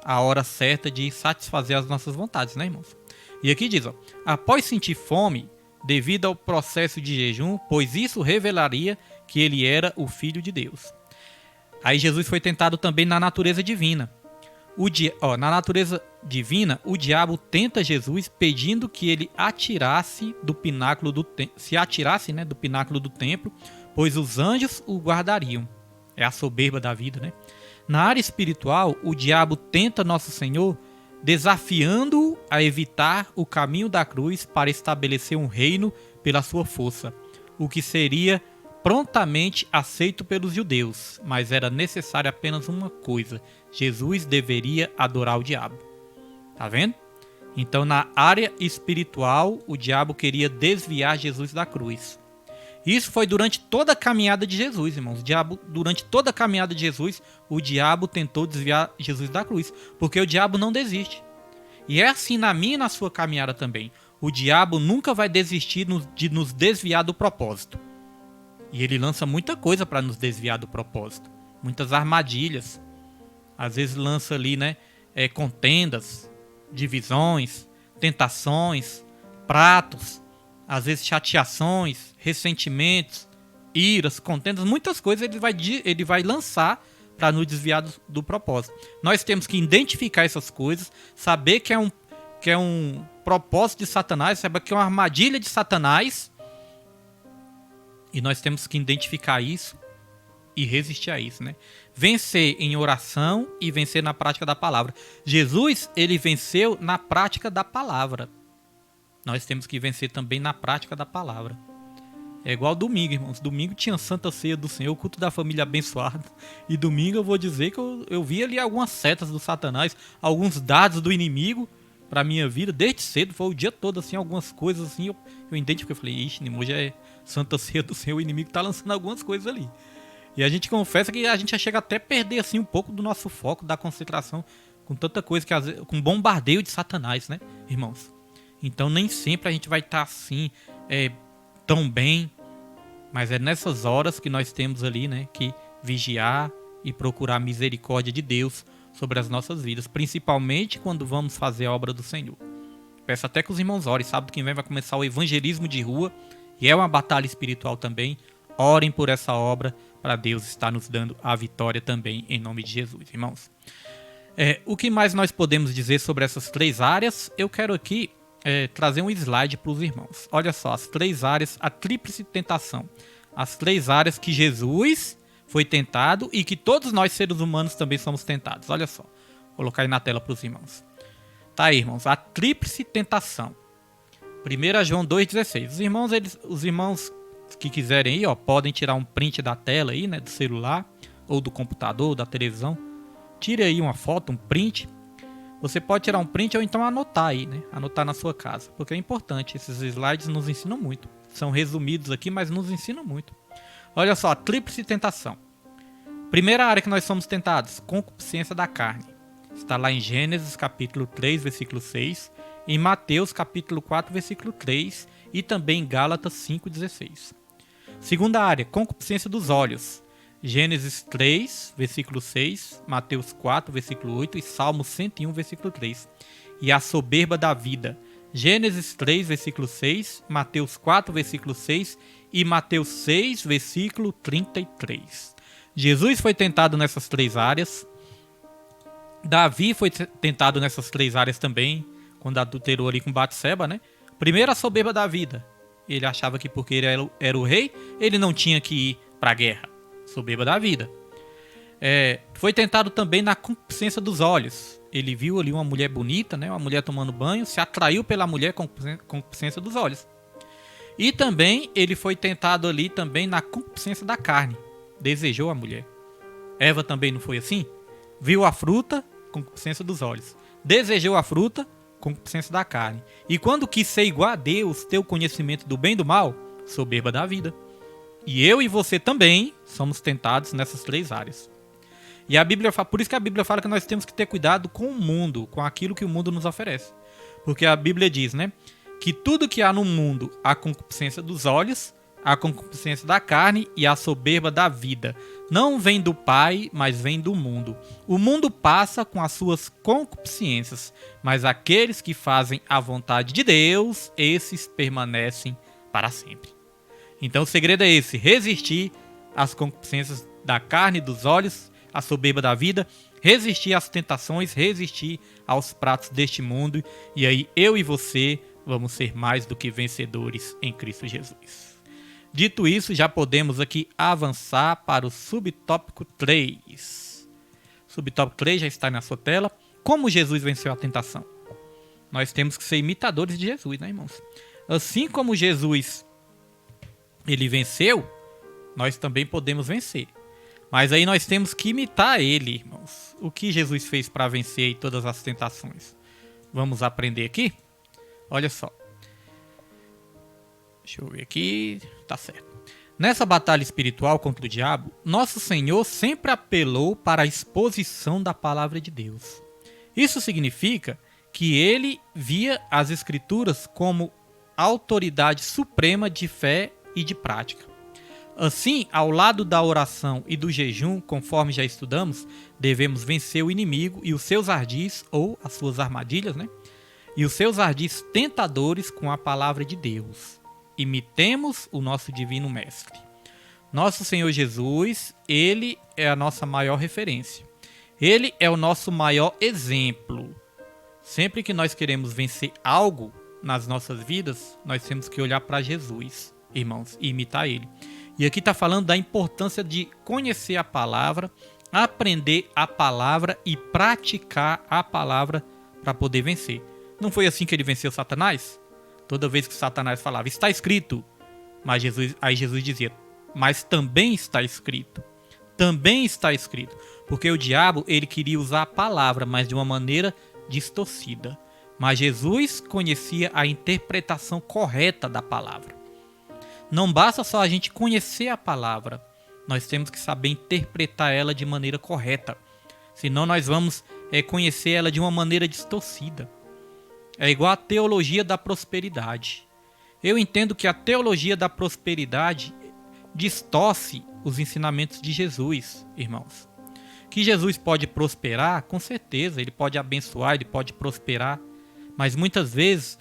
a hora certa de satisfazer as nossas vontades, né, irmãos? E aqui diz, ó, após sentir fome, devido ao processo de jejum, pois isso revelaria que ele era o Filho de Deus. Aí Jesus foi tentado também na natureza divina. Na natureza divina, o diabo tenta Jesus pedindo que ele atirasse do pináculo do do pináculo do templo, pois os anjos o guardariam. É a soberba da vida, né? Na área espiritual, o diabo tenta Nosso Senhor, desafiando-o a evitar o caminho da cruz para estabelecer um reino pela sua força, o que seria prontamente aceito pelos judeus, mas era necessário apenas uma coisa: Jesus deveria adorar o diabo. Tá vendo? Então, na área espiritual, o diabo queria desviar Jesus da cruz. Isso foi durante toda a caminhada de Jesus, irmãos. Durante toda a caminhada de Jesus, o diabo tentou desviar Jesus da cruz, porque o diabo não desiste. E é assim na minha e na sua caminhada também. O diabo nunca vai desistir de nos desviar do propósito. E ele lança muita coisa para nos desviar do propósito. Muitas armadilhas. Às vezes lança ali, né, contendas, divisões, tentações, pratos, às vezes chateações, ressentimentos, iras, contendas, muitas coisas ele vai lançar para nos desviar do propósito. Nós temos que identificar essas coisas, saber que é um propósito de Satanás, saber que é uma armadilha de Satanás, e nós temos que identificar isso e resistir a isso, né? Vencer em oração e vencer na prática da palavra. Jesus, ele venceu na prática da palavra. Nós temos que vencer também na prática da palavra. É igual domingo, irmãos. Domingo tinha Santa Ceia do Senhor, o culto da família abençoada. E domingo eu vou dizer que eu vi ali algumas setas do Satanás, alguns dados do inimigo para minha vida. Desde cedo, foi o dia todo, assim, algumas coisas assim. Eu identifiquei, eu falei, ixi, hoje é Santa Ceia do Senhor, o inimigo tá lançando algumas coisas ali. E a gente confessa que a gente já chega até a perder assim um pouco do nosso foco, da concentração, com tanta coisa, com bombardeio de Satanás, né, irmãos? Então nem sempre a gente vai estar assim, tão bem, mas é nessas horas que nós temos ali, né, que vigiar e procurar a misericórdia de Deus sobre as nossas vidas, principalmente quando vamos fazer a obra do Senhor. Peço até que os irmãos orem, sábado que vem vai começar o evangelismo de rua, e é uma batalha espiritual também. Orem por essa obra, para Deus estar nos dando a vitória também, em nome de Jesus, irmãos. O que mais nós podemos dizer sobre essas 3 áreas? Eu quero aqui trazer um slide para os irmãos. Olha só, as 3 áreas, a tríplice tentação. As 3 áreas que Jesus foi tentado e que todos nós seres humanos também somos tentados. Olha só, vou colocar aí na tela para os irmãos. Tá aí, irmãos, a tríplice tentação. 1 João 2,16. Os irmãos que quiserem aí, ó, podem tirar um print da tela aí, né, do celular, ou do computador, ou da televisão. Tire aí uma foto, um print. Você pode tirar um print ou então anotar aí, né? Anotar na sua casa, porque é importante. Esses slides nos ensinam muito. São resumidos aqui, mas nos ensinam muito. Olha só, a tríplice tentação. Primeira área que nós somos tentados, concupiscência da carne. Está lá em Gênesis capítulo 3, versículo 6, em Mateus capítulo 4, versículo 3 e também em Gálatas 5,16. Segunda área, concupiscência dos olhos. Gênesis 3, versículo 6, Mateus 4, versículo 8 e Salmo 101, versículo 3. E a soberba da vida. Gênesis 3, versículo 6, Mateus 4, versículo 6 e Mateus 6, versículo 33. Jesus foi tentado nessas 3 áreas. Davi foi tentado nessas 3 áreas também, quando adulterou ali com Batseba, né? Primeiro, a soberba da vida. Ele achava que porque ele era o rei, ele não tinha que ir para a guerra. Soberba da vida. Foi tentado também na concupiscência dos olhos. Ele viu ali uma mulher bonita, né? Uma mulher tomando banho, se atraiu pela mulher com concupiscência dos olhos. E também ele foi tentado ali também na concupiscência da carne. Desejou a mulher. Eva também não foi assim? Viu a fruta, concupiscência dos olhos. desejou a fruta, concupiscência da carne. E quando quis ser igual a Deus, ter o conhecimento do bem e do mal, soberba da vida. E eu e você também somos tentados nessas 3 áreas. E a Bíblia, por isso que a Bíblia fala que nós temos que ter cuidado com o mundo, com aquilo que o mundo nos oferece. Porque a Bíblia diz, né, que tudo que há no mundo, a concupiscência dos olhos, a concupiscência da carne e a soberba da vida, não vem do Pai, mas vem do mundo. O mundo passa com as suas concupiscências, mas aqueles que fazem a vontade de Deus, esses permanecem para sempre. Então o segredo é esse: resistir às concupiscências da carne e dos olhos, a soberba da vida, resistir às tentações, resistir aos pratos deste mundo, e aí eu e você vamos ser mais do que vencedores em Cristo Jesus. Dito isso, já podemos aqui avançar para o subtópico 3. O subtópico 3 já está na sua tela. Como Jesus venceu a tentação? Nós temos que ser imitadores de Jesus, né, irmãos? Assim como Jesus ele venceu, nós também podemos vencer. Mas aí nós temos que imitar ele, irmãos. O que Jesus fez para vencer aí todas as tentações? Vamos aprender aqui? Olha só. Deixa eu ver aqui. Tá certo. Nessa batalha espiritual contra o diabo, nosso Senhor sempre apelou para a exposição da palavra de Deus. Isso significa que ele via as Escrituras como autoridade suprema de fé e de prática. Assim, ao lado da oração e do jejum, conforme já estudamos, devemos vencer o inimigo e os seus ardis, ou as suas armadilhas, né? E os seus ardis tentadores com a palavra de Deus. Imitemos o nosso divino mestre. Nosso Senhor Jesus, ele é a nossa maior referência. Ele é o nosso maior exemplo. Sempre que nós queremos vencer algo nas nossas vidas, nós temos que olhar para Jesus, irmãos, e imitar ele. E aqui está falando da importância de conhecer a palavra, aprender a palavra e praticar a palavra para poder vencer. Não foi assim que ele venceu Satanás? Toda vez que Satanás falava, está escrito. Mas aí Jesus dizia, mas também está escrito. Também está escrito. Porque o diabo, ele queria usar a palavra, mas de uma maneira distorcida. Mas Jesus conhecia a interpretação correta da palavra. Não basta só a gente conhecer a palavra, nós temos que saber interpretar ela de maneira correta. Senão nós vamos conhecer ela de uma maneira distorcida. É igual a teologia da prosperidade. Eu entendo que a teologia da prosperidade distorce os ensinamentos de Jesus, irmãos. Que Jesus pode prosperar, com certeza, ele pode abençoar, ele pode prosperar, mas muitas vezes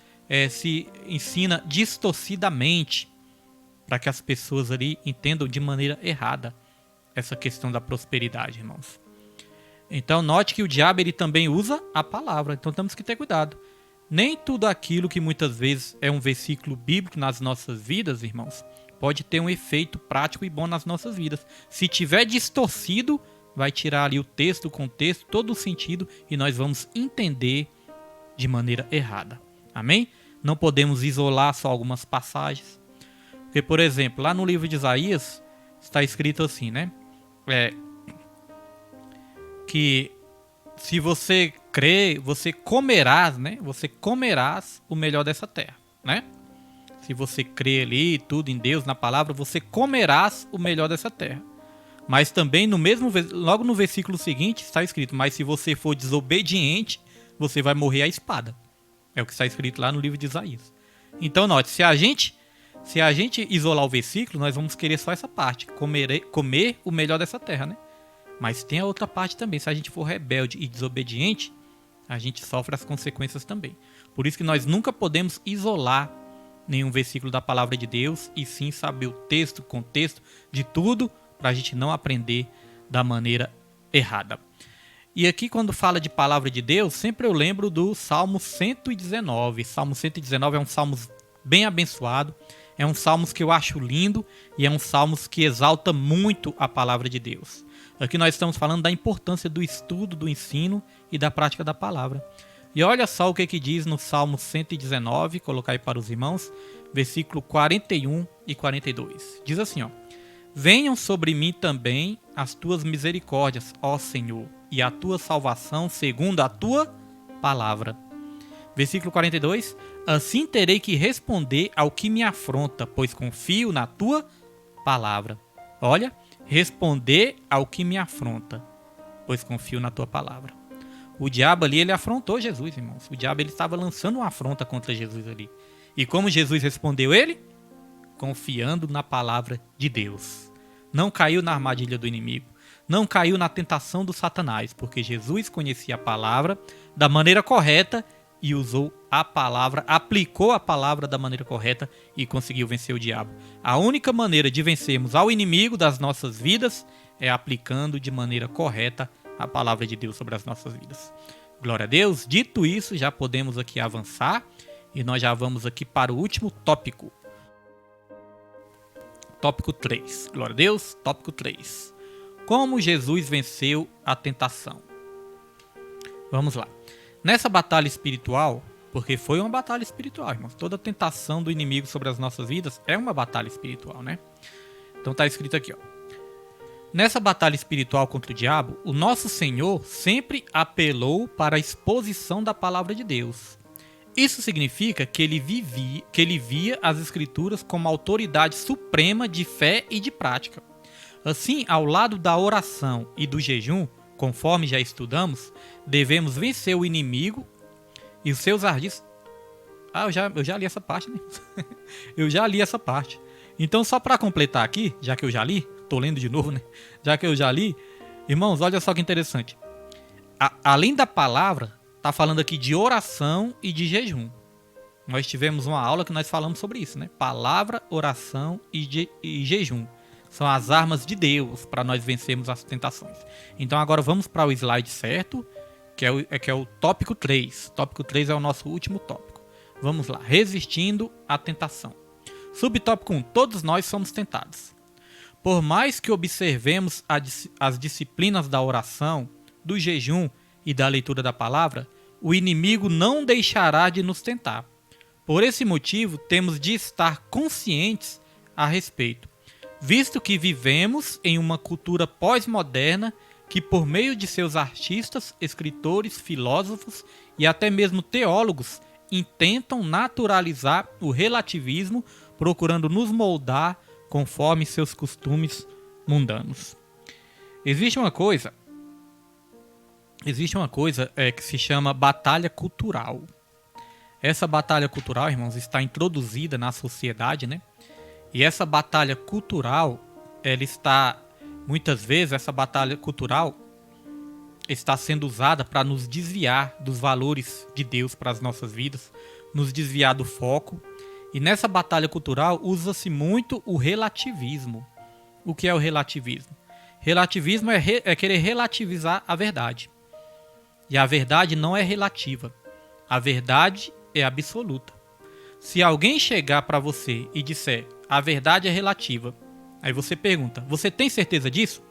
se ensina distorcidamente, para que as pessoas ali entendam de maneira errada essa questão da prosperidade, irmãos. Então note que o diabo ele também usa a palavra, então temos que ter cuidado. Nem tudo aquilo que muitas vezes é um versículo bíblico nas nossas vidas, irmãos, pode ter um efeito prático e bom nas nossas vidas. Se tiver distorcido, vai tirar ali o texto, o contexto, todo o sentido e nós vamos entender de maneira errada. Amém? Não podemos isolar só algumas passagens. Porque, por exemplo, lá no livro de Isaías, está escrito assim, né? Que se você crer, você comerás, né? Você comerás o melhor dessa terra, né? Se você crer ali, tudo em Deus, na palavra, você comerás o melhor dessa terra. Mas também, logo no versículo seguinte, está escrito, mas se você for desobediente, você vai morrer à espada. É o que está escrito lá no livro de Isaías. Então, note, se a gente isolar o versículo, nós vamos querer só essa parte, comer o melhor dessa terra, né? Mas tem a outra parte também, se a gente for rebelde e desobediente, a gente sofre as consequências também. Por isso que nós nunca podemos isolar nenhum versículo da palavra de Deus, e sim saber o texto, o contexto de tudo, para a gente não aprender da maneira errada. E aqui quando fala de palavra de Deus, sempre eu lembro do Salmo 119. Salmo 119 é um salmo bem abençoado, é um salmo que eu acho lindo e é um salmo que exalta muito a palavra de Deus. Aqui nós estamos falando da importância do estudo, do ensino e da prática da palavra. E olha só o que diz no Salmo 119, colocar aí para os irmãos, versículo 41 e 42. Diz assim, ó: venham sobre mim também as tuas misericórdias, ó Senhor, e a tua salvação segundo a tua palavra. Versículo 42. Assim terei que responder ao que me afronta, pois confio na tua palavra. Olha, responder ao que me afronta, pois confio na tua palavra. O diabo ali, ele afrontou Jesus, irmãos. O diabo, ele estava lançando uma afronta contra Jesus ali. E como Jesus respondeu ele? Confiando na palavra de Deus. Não caiu na armadilha do inimigo. Não caiu na tentação do Satanás, porque Jesus conhecia a palavra da maneira correta e usou a palavra, aplicou a palavra da maneira correta e conseguiu vencer o diabo. A única maneira de vencermos ao inimigo das nossas vidas é aplicando de maneira correta a palavra de Deus sobre as nossas vidas. Glória a Deus. Dito isso, já podemos aqui avançar e nós já vamos aqui para o último tópico. Tópico 3. Glória a Deus. Tópico 3. Como Jesus venceu a tentação. Vamos lá. Nessa batalha espiritual, porque foi uma batalha espiritual, irmãos. Toda tentação do inimigo sobre as nossas vidas é uma batalha espiritual, né? Então está escrito aqui, ó. Nessa batalha espiritual contra o diabo, o nosso Senhor sempre apelou para a exposição da palavra de Deus. Isso significa que ele via as Escrituras como autoridade suprema de fé e de prática. Assim, ao lado da oração e do jejum, conforme já estudamos, devemos vencer o inimigo e os seus ardis. Eu já li essa parte, né? Eu já li essa parte. Então, só para completar aqui, já que eu já li, tô lendo de novo, né? Já que eu já li, irmãos, olha só que interessante. Além da palavra, tá falando aqui de oração e de jejum. Nós tivemos uma aula que nós falamos sobre isso, né? Palavra, oração e jejum. São as armas de Deus para nós vencermos as tentações. Então agora vamos para o slide certo, que é o tópico 3. Tópico 3 é o nosso último tópico. Vamos lá. Resistindo à tentação. Subtópico 1. Todos nós somos tentados. Por mais que observemos as disciplinas da oração, do jejum e da leitura da palavra, o inimigo não deixará de nos tentar. Por esse motivo, temos de estar conscientes a respeito, visto que vivemos em uma cultura pós-moderna que, por meio de seus artistas, escritores, filósofos e até mesmo teólogos, intentam naturalizar o relativismo, procurando nos moldar conforme seus costumes mundanos. Existe uma coisa que se chama batalha cultural. Essa batalha cultural, irmãos, está introduzida na sociedade, né? E essa batalha cultural, muitas vezes, essa batalha cultural está sendo usada para nos desviar dos valores de Deus para as nossas vidas, nos desviar do foco. E nessa batalha cultural usa-se muito o relativismo. O que é o relativismo? Relativismo é querer relativizar a verdade. E a verdade não é relativa. A verdade é absoluta. Se alguém chegar para você e disser a verdade é relativa, aí você pergunta, você tem certeza disso?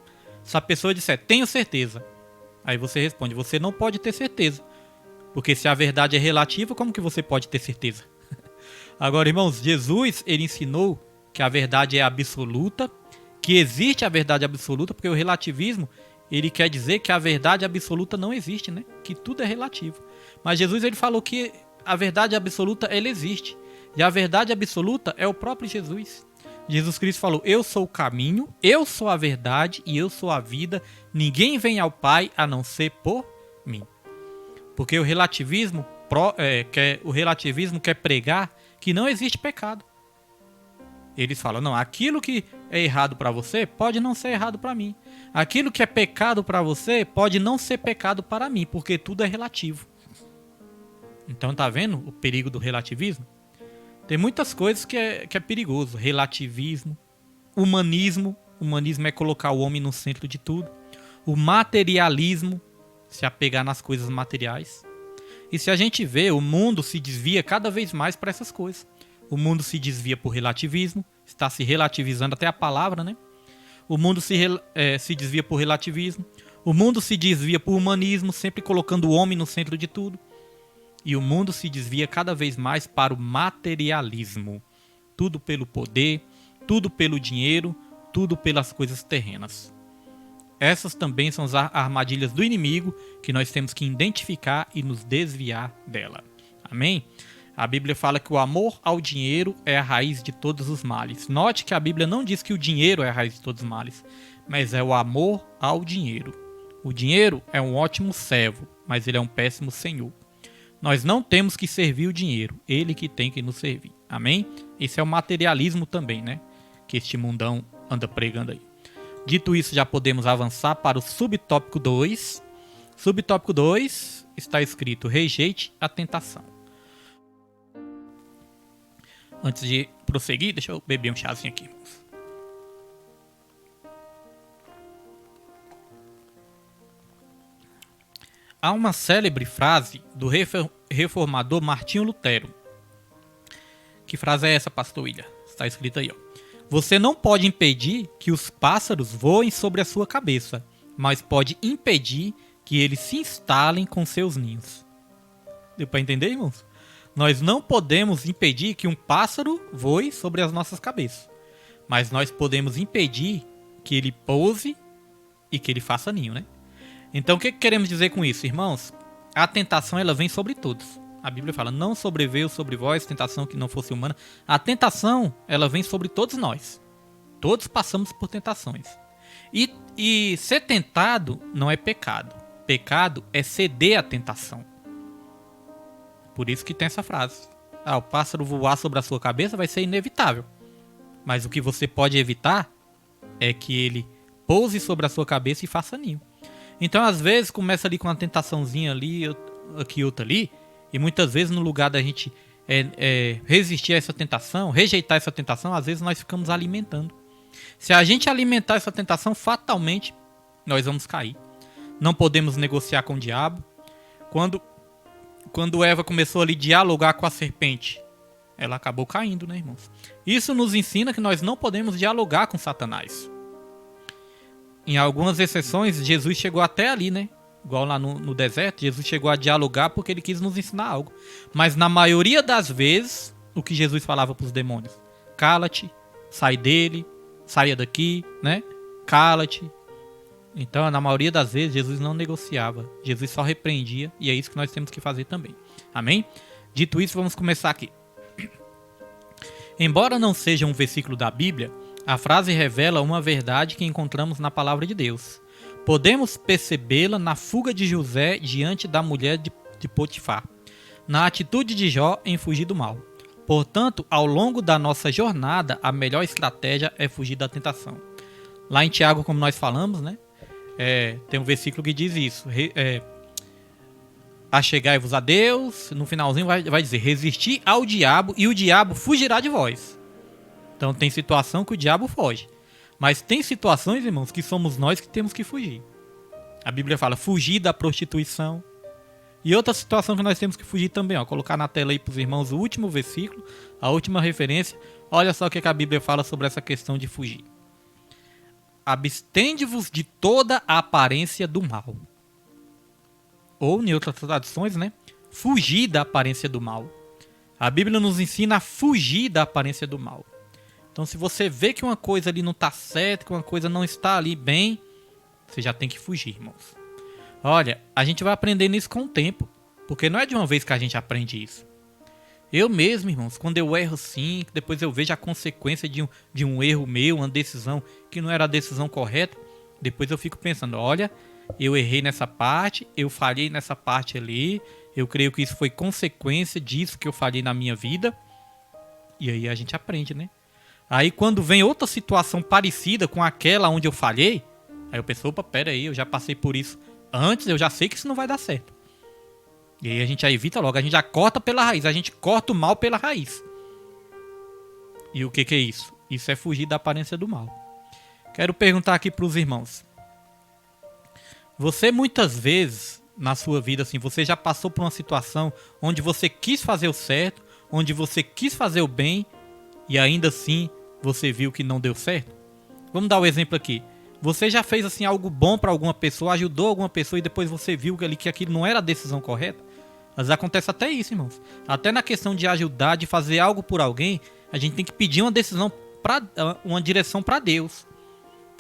Se a pessoa disser, tenho certeza, aí você responde, você não pode ter certeza. Porque se a verdade é relativa, como que você pode ter certeza? Agora, irmãos, Jesus, ele ensinou que a verdade é absoluta, que existe a verdade absoluta, porque o relativismo, ele quer dizer que a verdade absoluta não existe, né? Que tudo é relativo. Mas Jesus, ele falou que a verdade absoluta, ela existe. E a verdade absoluta é o próprio Jesus. Jesus Cristo falou, eu sou o caminho, eu sou a verdade e eu sou a vida. Ninguém vem ao Pai a não ser por mim. Porque o relativismo quer pregar que não existe pecado. Eles falam, não, aquilo que é errado para você pode não ser errado para mim. Aquilo que é pecado para você pode não ser pecado para mim, porque tudo é relativo. Então tá vendo o perigo do relativismo? Tem muitas coisas que é perigoso. Relativismo, humanismo. Humanismo é colocar o homem no centro de tudo. O materialismo, se apegar nas coisas materiais. E se a gente vê, o mundo se desvia cada vez mais para essas coisas. O mundo se desvia por relativismo, está se relativizando até a palavra, né? O mundo se desvia por relativismo. O mundo se desvia por humanismo, sempre colocando o homem no centro de tudo. E o mundo se desvia cada vez mais para o materialismo. Tudo pelo poder, tudo pelo dinheiro, tudo pelas coisas terrenas. Essas também são as armadilhas do inimigo que nós temos que identificar e nos desviar dela. Amém? A Bíblia fala que o amor ao dinheiro é a raiz de todos os males. Note que a Bíblia não diz que o dinheiro é a raiz de todos os males, mas é o amor ao dinheiro. O dinheiro é um ótimo servo, mas ele é um péssimo senhor. Nós não temos que servir o dinheiro, ele que tem que nos servir. Amém? Esse é o materialismo também, né? Que este mundão anda pregando aí. Dito isso, já podemos avançar para o subtópico 2. Subtópico 2 está escrito: rejeite a tentação. Antes de prosseguir, deixa eu beber um chazinho aqui. Há uma célebre frase do reformador Martinho Lutero. Que frase é essa, pastor William? Está escrito aí, ó. Você não pode impedir que os pássaros voem sobre a sua cabeça, mas pode impedir que eles se instalem com seus ninhos. Deu para entender, irmãos? Nós não podemos impedir que um pássaro voe sobre as nossas cabeças, mas nós podemos impedir que ele pouse e que ele faça ninho, né? Então o que queremos dizer com isso, irmãos? A tentação ela vem sobre todos. A Bíblia fala: não sobreveio sobre vós tentação que não fosse humana. A tentação ela vem sobre todos nós. Todos passamos por tentações. E ser tentado não é pecado. Pecado é ceder à tentação. Por isso que tem essa frase: o pássaro voar sobre a sua cabeça vai ser inevitável. Mas o que você pode evitar é que ele pouse sobre a sua cabeça e faça ninho. Então, às vezes, começa ali com uma tentaçãozinha ali, aqui, outra ali. E muitas vezes, no lugar da gente resistir a essa tentação, rejeitar essa tentação, às vezes nós ficamos alimentando. Se a gente alimentar essa tentação, fatalmente nós vamos cair. Não podemos negociar com o diabo. Quando Eva começou ali a dialogar com a serpente, ela acabou caindo, né, irmãos? Isso nos ensina que nós não podemos dialogar com Satanás. Em algumas exceções, Jesus chegou até ali, né? Igual lá no deserto, Jesus chegou a dialogar porque ele quis nos ensinar algo. Mas na maioria das vezes, o que Jesus falava para os demônios: cala-te, sai dele, saia daqui, né? Cala-te. Então, na maioria das vezes, Jesus não negociava. Jesus só repreendia, e é isso que nós temos que fazer também. Amém? Dito isso, vamos começar aqui. Embora não seja um versículo da Bíblia, a frase revela uma verdade que encontramos na palavra de Deus. Podemos percebê-la na fuga de José diante da mulher de Potifar, na atitude de Jó em fugir do mal. Portanto, ao longo da nossa jornada, a melhor estratégia é fugir da tentação. Lá em Tiago, como nós falamos, né? Tem um versículo que diz isso: achegai-vos a Deus. No finalzinho vai dizer: resistir ao diabo e o diabo fugirá de vós. Então tem situação que o diabo foge, mas tem situações, irmãos, que somos nós que temos que fugir. A Bíblia fala: fugir da prostituição. E outra situação que nós temos que fugir também, ó, colocar na tela aí para os irmãos o último versículo, a última referência. Olha só o que a Bíblia fala sobre essa questão de fugir: abstende-vos de toda a aparência do mal. Ou, em outras traduções, né? Fugir da aparência do mal. A Bíblia nos ensina a fugir da aparência do mal. Então, se você vê que uma coisa ali não está certa, que uma coisa não está ali bem, você já tem que fugir, irmãos. Olha, a gente vai aprender nisso com o tempo, porque não é de uma vez que a gente aprende isso. Eu mesmo, irmãos, quando eu erro sim, depois eu vejo a consequência de um erro meu, uma decisão que não era a decisão correta, depois eu fico pensando: olha, eu errei nessa parte, eu falhei nessa parte ali, eu creio que isso foi consequência disso que eu falhei na minha vida. E aí a gente aprende, né? Aí quando vem outra situação parecida com aquela onde eu falhei, aí eu penso: opa, pera aí, eu já passei por isso antes, eu já sei que isso não vai dar certo. E aí a gente já evita logo, a gente já corta pela raiz, a gente corta o mal pela raiz. E o que é isso? Isso é fugir da aparência do mal. Quero perguntar aqui para os irmãos: você muitas vezes na sua vida, assim, você já passou por uma situação onde você quis fazer o certo, onde você quis fazer o bem, e ainda assim você viu que não deu certo? Vamos dar um exemplo aqui. Você já fez assim algo bom para alguma pessoa, ajudou alguma pessoa e depois você viu que aquilo não era a decisão correta? Às vezes acontece até isso, irmãos. Até na questão de ajudar, de fazer algo por alguém, a gente tem que pedir uma decisão, uma direção para Deus.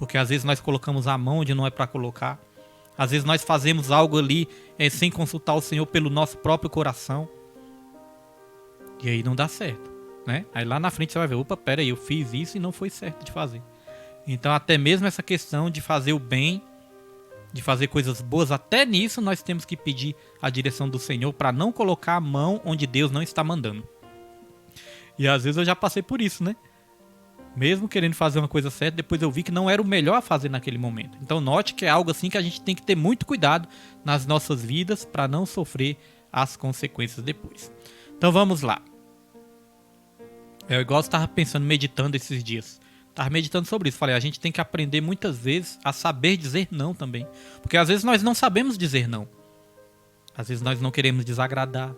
porque às vezes nós colocamos a mão onde não é para colocar. Às vezes nós fazemos algo ali sem consultar o Senhor pelo nosso próprio coração. E aí não dá certo, né? Aí lá na frente você vai ver, opa, pera aí, eu fiz isso e não foi certo de fazer. Então até mesmo essa questão de fazer o bem, de fazer coisas boas, até nisso nós temos que pedir a direção do Senhor para não colocar a mão onde Deus não está mandando. E às vezes eu já passei por isso, né? Mesmo querendo fazer uma coisa certa, depois eu vi que não era o melhor a fazer naquele momento. Então note que é algo assim que a gente tem que ter muito cuidado nas nossas vidas para não sofrer as consequências depois. Então vamos lá. Eu igual estava pensando, meditando esses dias. Estava meditando sobre isso. Falei, a gente tem que aprender muitas vezes a saber dizer não também. Porque às vezes nós não sabemos dizer não. Às vezes nós não queremos desagradar.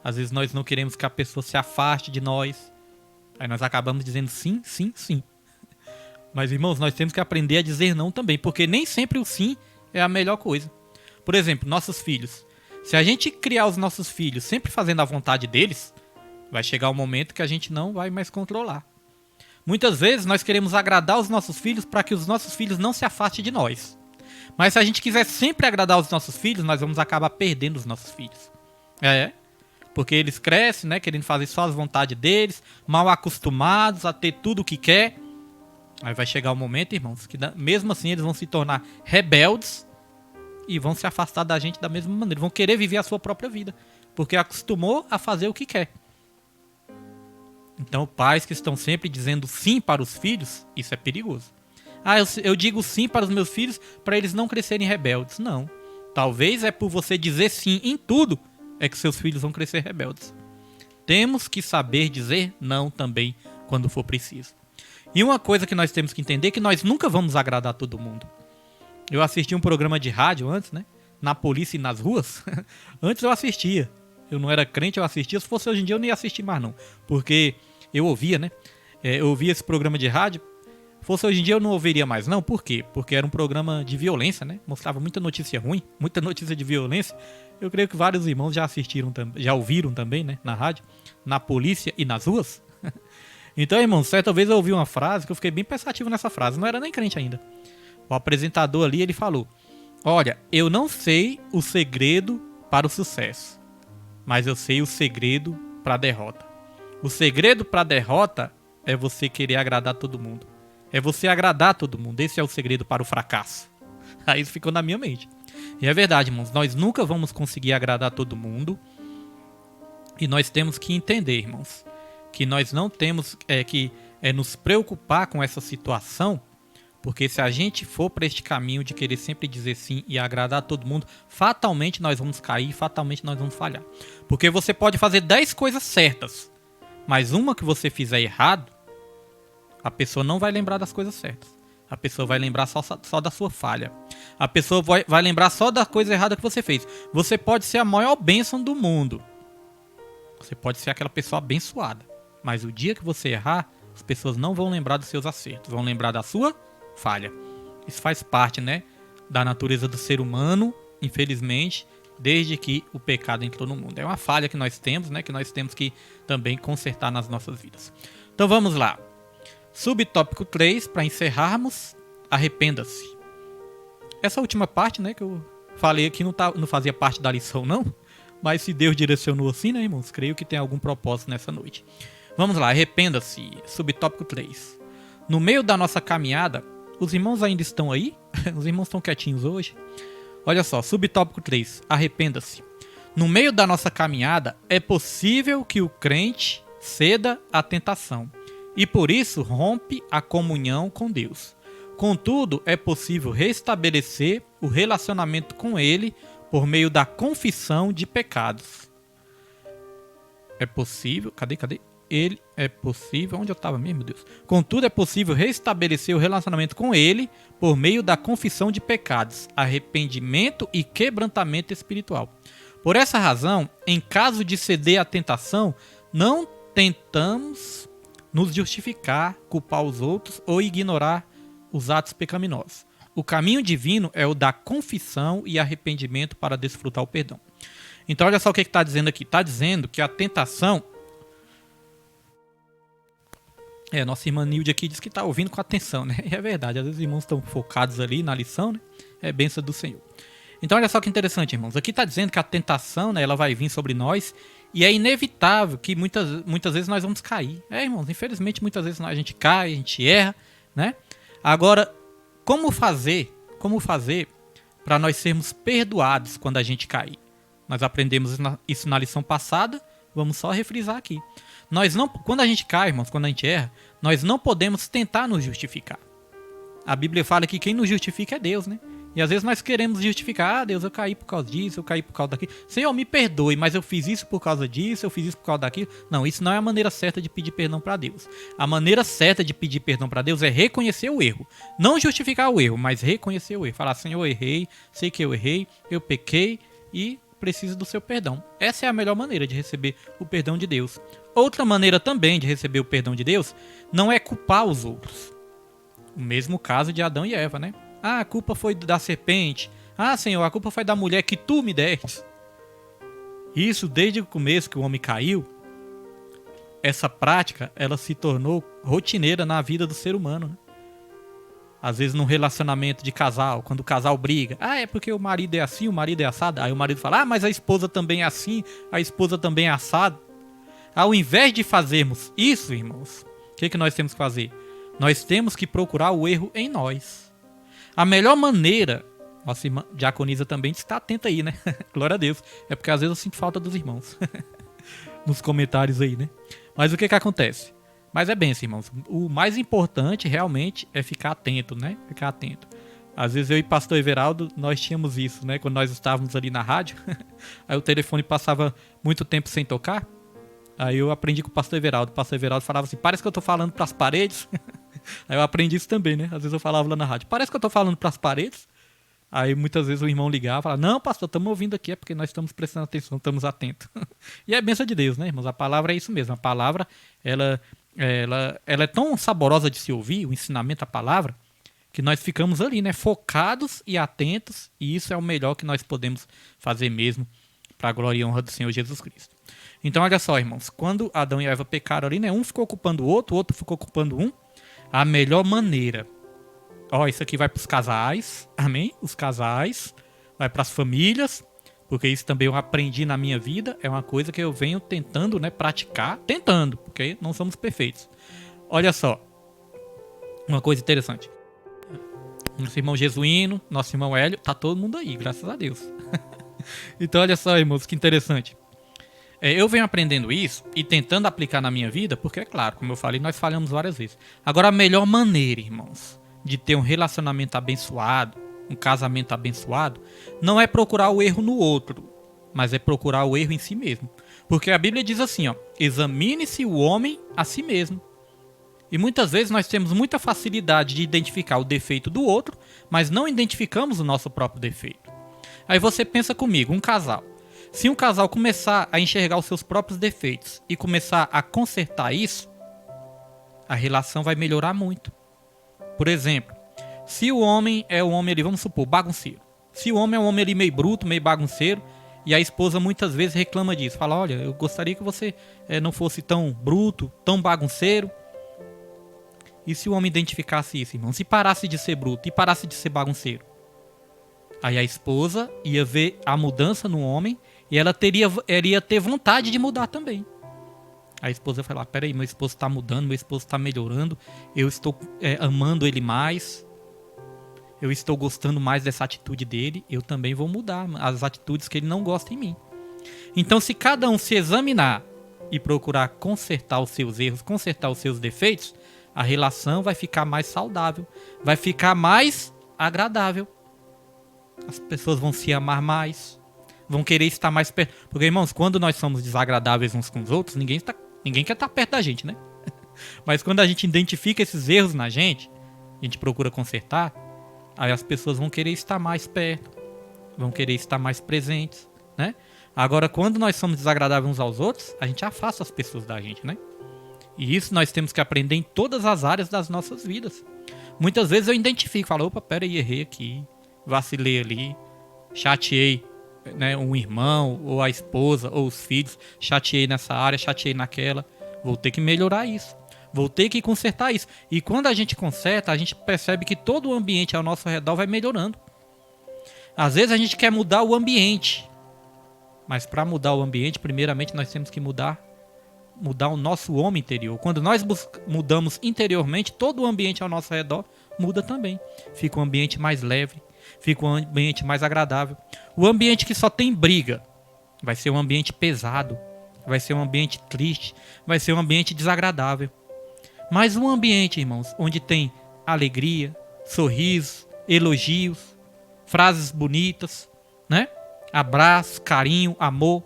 Às vezes nós não queremos que a pessoa se afaste de nós. Aí nós acabamos dizendo sim, sim, sim. Mas, irmãos, nós temos que aprender a dizer não também, porque nem sempre o sim é a melhor coisa. Por exemplo, nossos filhos. Se a gente criar os nossos filhos sempre fazendo a vontade deles, vai chegar um momento que a gente não vai mais controlar. Muitas vezes nós queremos agradar os nossos filhos para que os nossos filhos não se afastem de nós. Mas se a gente quiser sempre agradar os nossos filhos, nós vamos acabar perdendo os nossos filhos. Porque eles crescem, né, querendo fazer só as vontades deles, mal acostumados a ter tudo o que quer. Aí vai chegar um momento, irmãos, que mesmo assim eles vão se tornar rebeldes e vão se afastar da gente da mesma maneira. Vão querer viver a sua própria vida, porque acostumou a fazer o que quer. Então, pais que estão sempre dizendo sim para os filhos, isso é perigoso. Eu digo sim para os meus filhos para eles não crescerem rebeldes. Não. Talvez é por você dizer sim em tudo é que seus filhos vão crescer rebeldes. Temos que saber dizer não também quando for preciso. E uma coisa que nós temos que entender é que nós nunca vamos agradar todo mundo. Eu assisti um programa de rádio antes, né? Na polícia e nas ruas. Antes eu assistia. Eu não era crente, eu assistia. Se fosse hoje em dia eu não ia assistir mais não. Porque eu ouvia, né? Eu ouvia esse programa de rádio. Se fosse hoje em dia eu não ouviria mais. Não, por quê? Porque era um programa de violência, né? Mostrava muita notícia ruim, muita notícia de violência. Eu creio que vários irmãos já assistiram, já ouviram também, né? Na rádio, na polícia e nas ruas. Então, irmão, certa vez eu ouvi uma frase que eu fiquei bem pensativo nessa frase. Não era nem crente ainda. O apresentador ali, ele falou: olha, eu não sei o segredo para o sucesso, mas eu sei o segredo para a derrota. O segredo para a derrota é você querer agradar todo mundo. É você agradar todo mundo. Esse é o segredo para o fracasso. Aí isso ficou na minha mente. E é verdade, irmãos. Nós nunca vamos conseguir agradar todo mundo. E nós temos que entender, irmãos, que nós não temos que nos preocupar com essa situação. Porque se a gente for para este caminho de querer sempre dizer sim e agradar todo mundo, fatalmente nós vamos cair, fatalmente nós vamos falhar. Porque você pode fazer 10 coisas certas, mas uma que você fizer errado, a pessoa não vai lembrar das coisas certas. A pessoa vai lembrar só da sua falha. A pessoa vai lembrar só da coisa errada que você fez. Você pode ser a maior bênção do mundo. Você pode ser aquela pessoa abençoada. Mas o dia que você errar, as pessoas não vão lembrar dos seus acertos. Vão lembrar da sua falha. Isso faz parte, né, da natureza do ser humano, infelizmente, desde que o pecado entrou no mundo. É uma falha que nós temos, né, que nós temos que também consertar nas nossas vidas. Então vamos lá. Subtópico 3, para encerrarmos, arrependa-se. Essa última parte, né, que eu falei aqui não fazia parte da lição não, mas se Deus direcionou assim, né, irmãos, creio que tem algum propósito nessa noite. Vamos lá, arrependa-se. Subtópico 3. No meio da nossa caminhada, os irmãos ainda estão aí? Os irmãos estão quietinhos hoje? Olha só, subtópico 3, arrependa-se. No meio da nossa caminhada, é possível que o crente ceda à tentação e por isso rompe a comunhão com Deus. Contudo, é possível restabelecer o relacionamento com Ele por meio da confissão de pecados. É possível... Cadê? Ele é possível... Onde eu estava mesmo, meu Deus? Contudo, é possível restabelecer o relacionamento com Ele por meio da confissão de pecados, arrependimento e quebrantamento espiritual. Por essa razão, em caso de ceder à tentação, não tentamos nos justificar, culpar os outros ou ignorar os atos pecaminosos. O caminho divino é o da confissão e arrependimento para desfrutar o perdão. Então olha só o que está dizendo aqui. Está dizendo que a tentação Nossa irmã Nilde aqui diz que tá ouvindo com atenção, né? E é verdade, às vezes os irmãos estão focados ali na lição, né? É bênção do Senhor. Então olha só que interessante, irmãos. Aqui tá dizendo que a tentação, né, ela vai vir sobre nós e é inevitável que muitas vezes nós vamos cair. Irmãos, infelizmente muitas vezes a gente cai, a gente erra, né? Agora, como fazer para nós sermos perdoados quando a gente cair? Nós aprendemos isso na lição passada, vamos só refrisar aqui. Quando a gente cai, irmãos, quando a gente erra, nós não podemos tentar nos justificar. A Bíblia fala que quem nos justifica é Deus, né? E às vezes nós queremos justificar, Deus, eu caí por causa disso, eu caí por causa daquilo. Senhor, me perdoe, mas eu fiz isso por causa disso, eu fiz isso por causa daquilo. Não, isso não é a maneira certa de pedir perdão para Deus. A maneira certa de pedir perdão para Deus é reconhecer o erro. Não justificar o erro, mas reconhecer o erro. Falar, Senhor, eu errei, sei que eu errei, eu pequei e preciso do seu perdão. Essa é a melhor maneira de receber o perdão de Deus. Outra maneira também de receber o perdão de Deus não é culpar os outros. O mesmo caso de Adão e Eva, né? A culpa foi da serpente. Senhor, a culpa foi da mulher que tu me deste. Isso desde o começo que o homem caiu, essa prática, ela se tornou rotineira na vida do ser humano, né? Às vezes num relacionamento de casal, quando o casal briga. É porque o marido é assim, o marido é assado. Aí o marido fala, mas a esposa também é assim, a esposa também é assado. Ao invés de fazermos isso, irmãos, o que nós temos que fazer? Nós temos que procurar o erro em nós. A melhor maneira, nossa irmã Diaconisa também está atenta aí, né? Glória a Deus. É porque às vezes eu sinto falta dos irmãos. Nos comentários aí, né? Mas o que acontece? Mas é bem assim, irmãos. O mais importante realmente é ficar atento, né? Ficar atento. Às vezes eu e o pastor Everaldo, nós tínhamos isso, né? Quando nós estávamos ali na rádio. Aí o telefone passava muito tempo sem tocar. Aí eu aprendi com o pastor Everaldo. O pastor Everaldo falava assim, parece que eu tô falando pras paredes. Aí eu aprendi isso também, né? Às vezes eu falava lá na rádio, parece que eu tô falando pras paredes. Aí muitas vezes o irmão ligava e falava, não, pastor, estamos ouvindo aqui, é porque nós estamos prestando atenção, estamos atentos. E é a bênção de Deus, né, irmãos? A palavra é isso mesmo. A palavra, ela é tão saborosa de se ouvir, o ensinamento da palavra, que nós ficamos ali, né, focados e atentos. E isso é o melhor que nós podemos fazer mesmo para a glória e honra do Senhor Jesus Cristo. Então, olha só, irmãos, quando Adão e Eva pecaram ali, né, um ficou ocupando o outro ficou ocupando um. A melhor maneira, isso aqui vai para os casais, amém? Os casais, vai para as famílias, porque isso também eu aprendi na minha vida, é uma coisa que eu venho tentando, né, praticar, porque não somos perfeitos. Olha só, uma coisa interessante. Nosso irmão Jesuíno, nosso irmão Hélio, tá todo mundo aí, graças a Deus. Então olha só, irmãos, que interessante. Eu venho aprendendo isso e tentando aplicar na minha vida, porque é claro, como eu falei, nós falhamos várias vezes. Agora, a melhor maneira, irmãos, de ter um relacionamento abençoado, um casamento abençoado, não é procurar o erro no outro, mas é procurar o erro em si mesmo. Porque a Bíblia diz assim, examine-se o homem a si mesmo. E muitas vezes nós temos muita facilidade de identificar o defeito do outro, mas não identificamos o nosso próprio defeito. Aí você pensa comigo, um casal. Se um casal começar a enxergar os seus próprios defeitos e começar a consertar isso, a relação vai melhorar muito. Por exemplo, se o homem é um homem ali, vamos supor, bagunceiro. Se o homem é um homem ali meio bruto, meio bagunceiro, e a esposa muitas vezes reclama disso. Fala, olha, eu gostaria que você não fosse tão bruto, tão bagunceiro. E se o homem identificasse isso, irmão? Se parasse de ser bruto e parasse de ser bagunceiro? Aí a esposa ia ver a mudança no homem e ela ia ter vontade de mudar também. A esposa vai falar, peraí, meu esposo está mudando, meu esposo está melhorando, eu estou amando ele mais, eu estou gostando mais dessa atitude dele, eu também vou mudar as atitudes que ele não gosta em mim. Então, se cada um se examinar e procurar consertar os seus erros, consertar os seus defeitos, a relação vai ficar mais saudável, vai ficar mais agradável. As pessoas vão se amar mais, vão querer estar mais perto. Porque, irmãos, quando nós somos desagradáveis uns com os outros, ninguém quer estar perto da gente, né? Mas quando a gente identifica esses erros na gente, a gente procura consertar, aí as pessoas vão querer estar mais perto, vão querer estar mais presentes, né? Agora, quando nós somos desagradáveis uns aos outros, a gente afasta as pessoas da gente, né? E isso nós temos que aprender em todas as áreas das nossas vidas. Muitas vezes eu identifico, falo, opa, peraí, errei aqui, vacilei ali, chateei, né, um irmão, ou a esposa, ou os filhos, chateei nessa área, chateei naquela, vou ter que melhorar isso. Vou ter que consertar isso. E quando a gente conserta, a gente percebe que todo o ambiente ao nosso redor vai melhorando. Às vezes a gente quer mudar o ambiente. Mas para mudar o ambiente, primeiramente nós temos que mudar o nosso homem interior. Quando nós mudamos interiormente, todo o ambiente ao nosso redor muda também. Fica um ambiente mais leve, fica um ambiente mais agradável. O ambiente que só tem briga vai ser um ambiente pesado, vai ser um ambiente triste, vai ser um ambiente desagradável. Mas um ambiente, irmãos, onde tem alegria, sorriso, elogios, frases bonitas, né? Abraço, carinho, amor,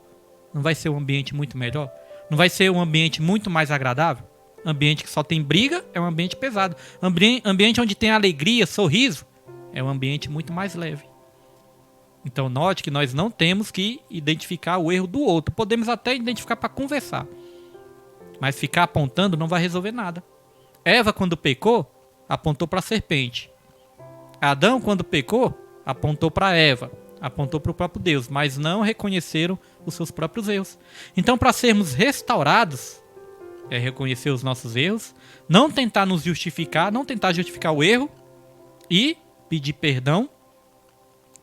não vai ser um ambiente muito melhor? Não vai ser um ambiente muito mais agradável? Ambiente que só tem briga é um ambiente pesado. Ambiente onde tem alegria, sorriso, é um ambiente muito mais leve. Então note que nós não temos que identificar o erro do outro. Podemos até identificar para conversar. Mas ficar apontando não vai resolver nada. Eva, quando pecou, apontou para a serpente. Adão, quando pecou, apontou para Eva. Apontou para o próprio Deus, mas não reconheceram os seus próprios erros. Então, para sermos restaurados, é reconhecer os nossos erros, não tentar nos justificar, não tentar justificar o erro e pedir perdão,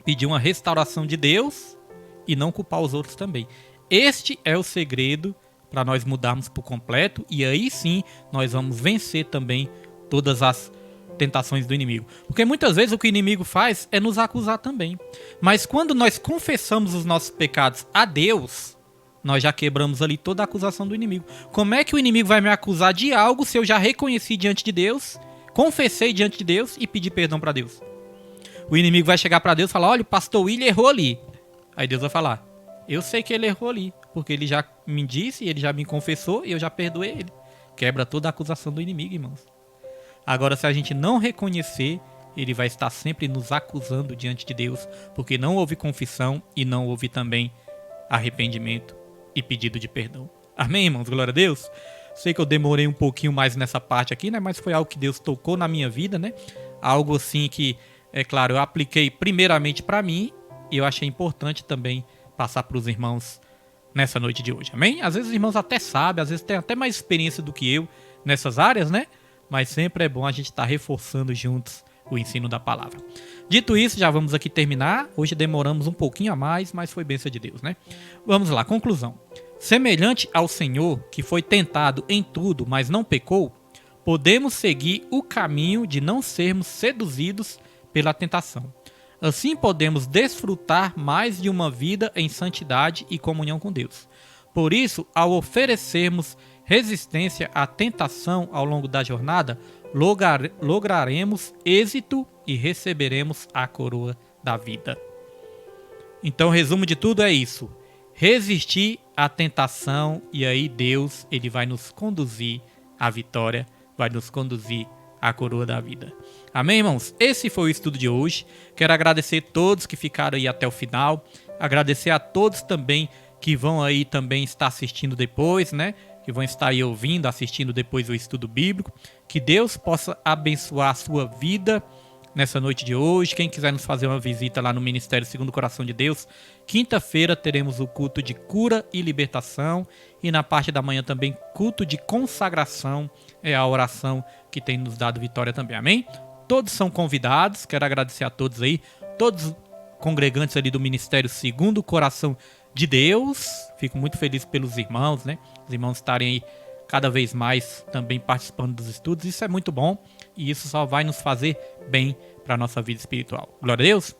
pedir uma restauração de Deus e não culpar os outros também. Este é o segredo para nós mudarmos por completo e aí sim nós vamos vencer também todas as tentações do inimigo. Porque muitas vezes o que o inimigo faz é nos acusar também. Mas quando nós confessamos os nossos pecados a Deus, nós já quebramos ali toda a acusação do inimigo. Como é que o inimigo vai me acusar de algo se eu já reconheci diante de Deus, confessei diante de Deus e pedi perdão para Deus? O inimigo vai chegar para Deus e falar: olha, o pastor William errou ali. Aí Deus vai falar: eu sei que ele errou ali, porque ele já me disse, ele já me confessou e eu já perdoei ele. Quebra toda a acusação do inimigo, irmãos. Agora, se a gente não reconhecer, ele vai estar sempre nos acusando diante de Deus, porque não houve confissão e não houve também arrependimento e pedido de perdão. Amém, irmãos? Glória a Deus. Sei que eu demorei um pouquinho mais nessa parte aqui, né? Mas foi algo que Deus tocou na minha vida, né? Algo assim que, é claro, eu apliquei primeiramente para mim e eu achei importante também passar para os irmãos nessa noite de hoje. Amém? Às vezes os irmãos até sabem, às vezes têm até mais experiência do que eu nessas áreas, né? Mas sempre é bom a gente estar reforçando juntos o ensino da palavra. Dito isso, já vamos aqui terminar. Hoje demoramos um pouquinho a mais, mas foi bênção de Deus, né? Vamos lá, conclusão. Semelhante ao Senhor, que foi tentado em tudo, mas não pecou, podemos seguir o caminho de não sermos seduzidos pela tentação. Assim podemos desfrutar mais de uma vida em santidade e comunhão com Deus. Por isso, ao oferecermos resistência à tentação ao longo da jornada, lograremos êxito e receberemos a coroa da vida. Então, o resumo de tudo é isso. Resistir à tentação e aí Deus ele vai nos conduzir à vitória, vai nos conduzir à coroa da vida. Amém, irmãos? Esse foi o estudo de hoje. Quero agradecer a todos que ficaram aí até o final. Agradecer a todos também que vão aí também estar assistindo depois, né? Que vão estar aí ouvindo, assistindo depois o estudo bíblico. Que Deus possa abençoar a sua vida nessa noite de hoje. Quem quiser nos fazer uma visita lá no Ministério Segundo o Coração de Deus, quinta-feira teremos o culto de cura e libertação. E na parte da manhã também culto de consagração. É a oração que tem nos dado vitória também. Amém? Todos são convidados. Quero agradecer a todos aí. Todos os congregantes ali do Ministério Segundo o Coração de Deus. Fico muito feliz pelos irmãos, né? Os irmãos estarem aí cada vez mais também participando dos estudos. Isso é muito bom e isso só vai nos fazer bem para a nossa vida espiritual. Glória a Deus.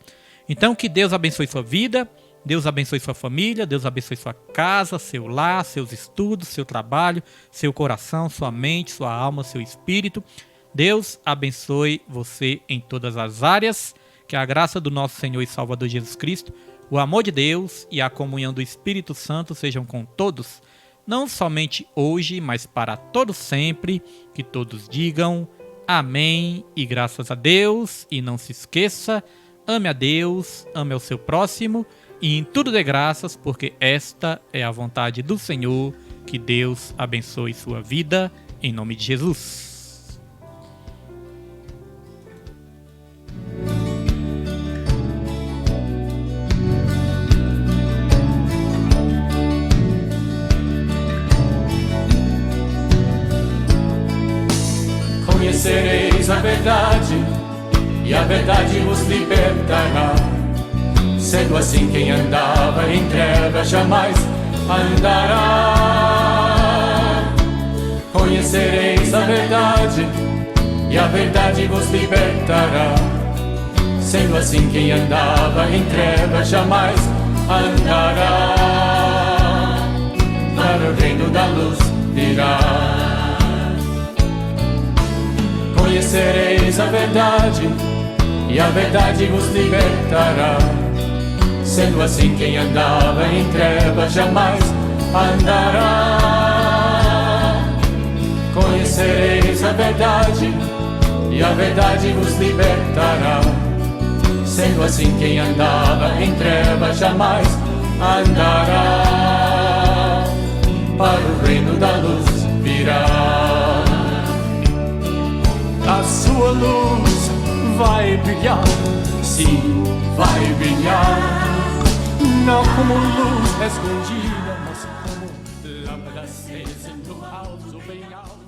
Então que Deus abençoe sua vida, Deus abençoe sua família, Deus abençoe sua casa, seu lar, seus estudos, seu trabalho, seu coração, sua mente, sua alma, seu espírito. Deus abençoe você em todas as áreas. Que a graça do nosso Senhor e Salvador Jesus Cristo, o amor de Deus e a comunhão do Espírito Santo sejam com todos, não somente hoje, mas para todos sempre. Que todos digam amém e graças a Deus. E não se esqueça, ame a Deus, ame ao seu próximo e em tudo dê graças, porque esta é a vontade do Senhor. Que Deus abençoe sua vida, em nome de Jesus. Conhecereis a verdade, e a verdade vos libertará. Sendo assim, quem andava em trevas jamais andará. Conhecereis a verdade, e a verdade vos libertará. Sendo assim, quem andava em trevas jamais andará. Para o reino da luz virá. Conhecereis a verdade, e a verdade vos libertará. Sendo assim, quem andava em trevas jamais andará. Conhecereis a verdade, e a verdade vos libertará. Sendo assim, quem andava em trevas jamais andará. Para o reino da luz virá. A sua luz vai brilhar, sim, vai brilhar. Não como luz escondida, mas como lâmpada acesa no alto, bem alto.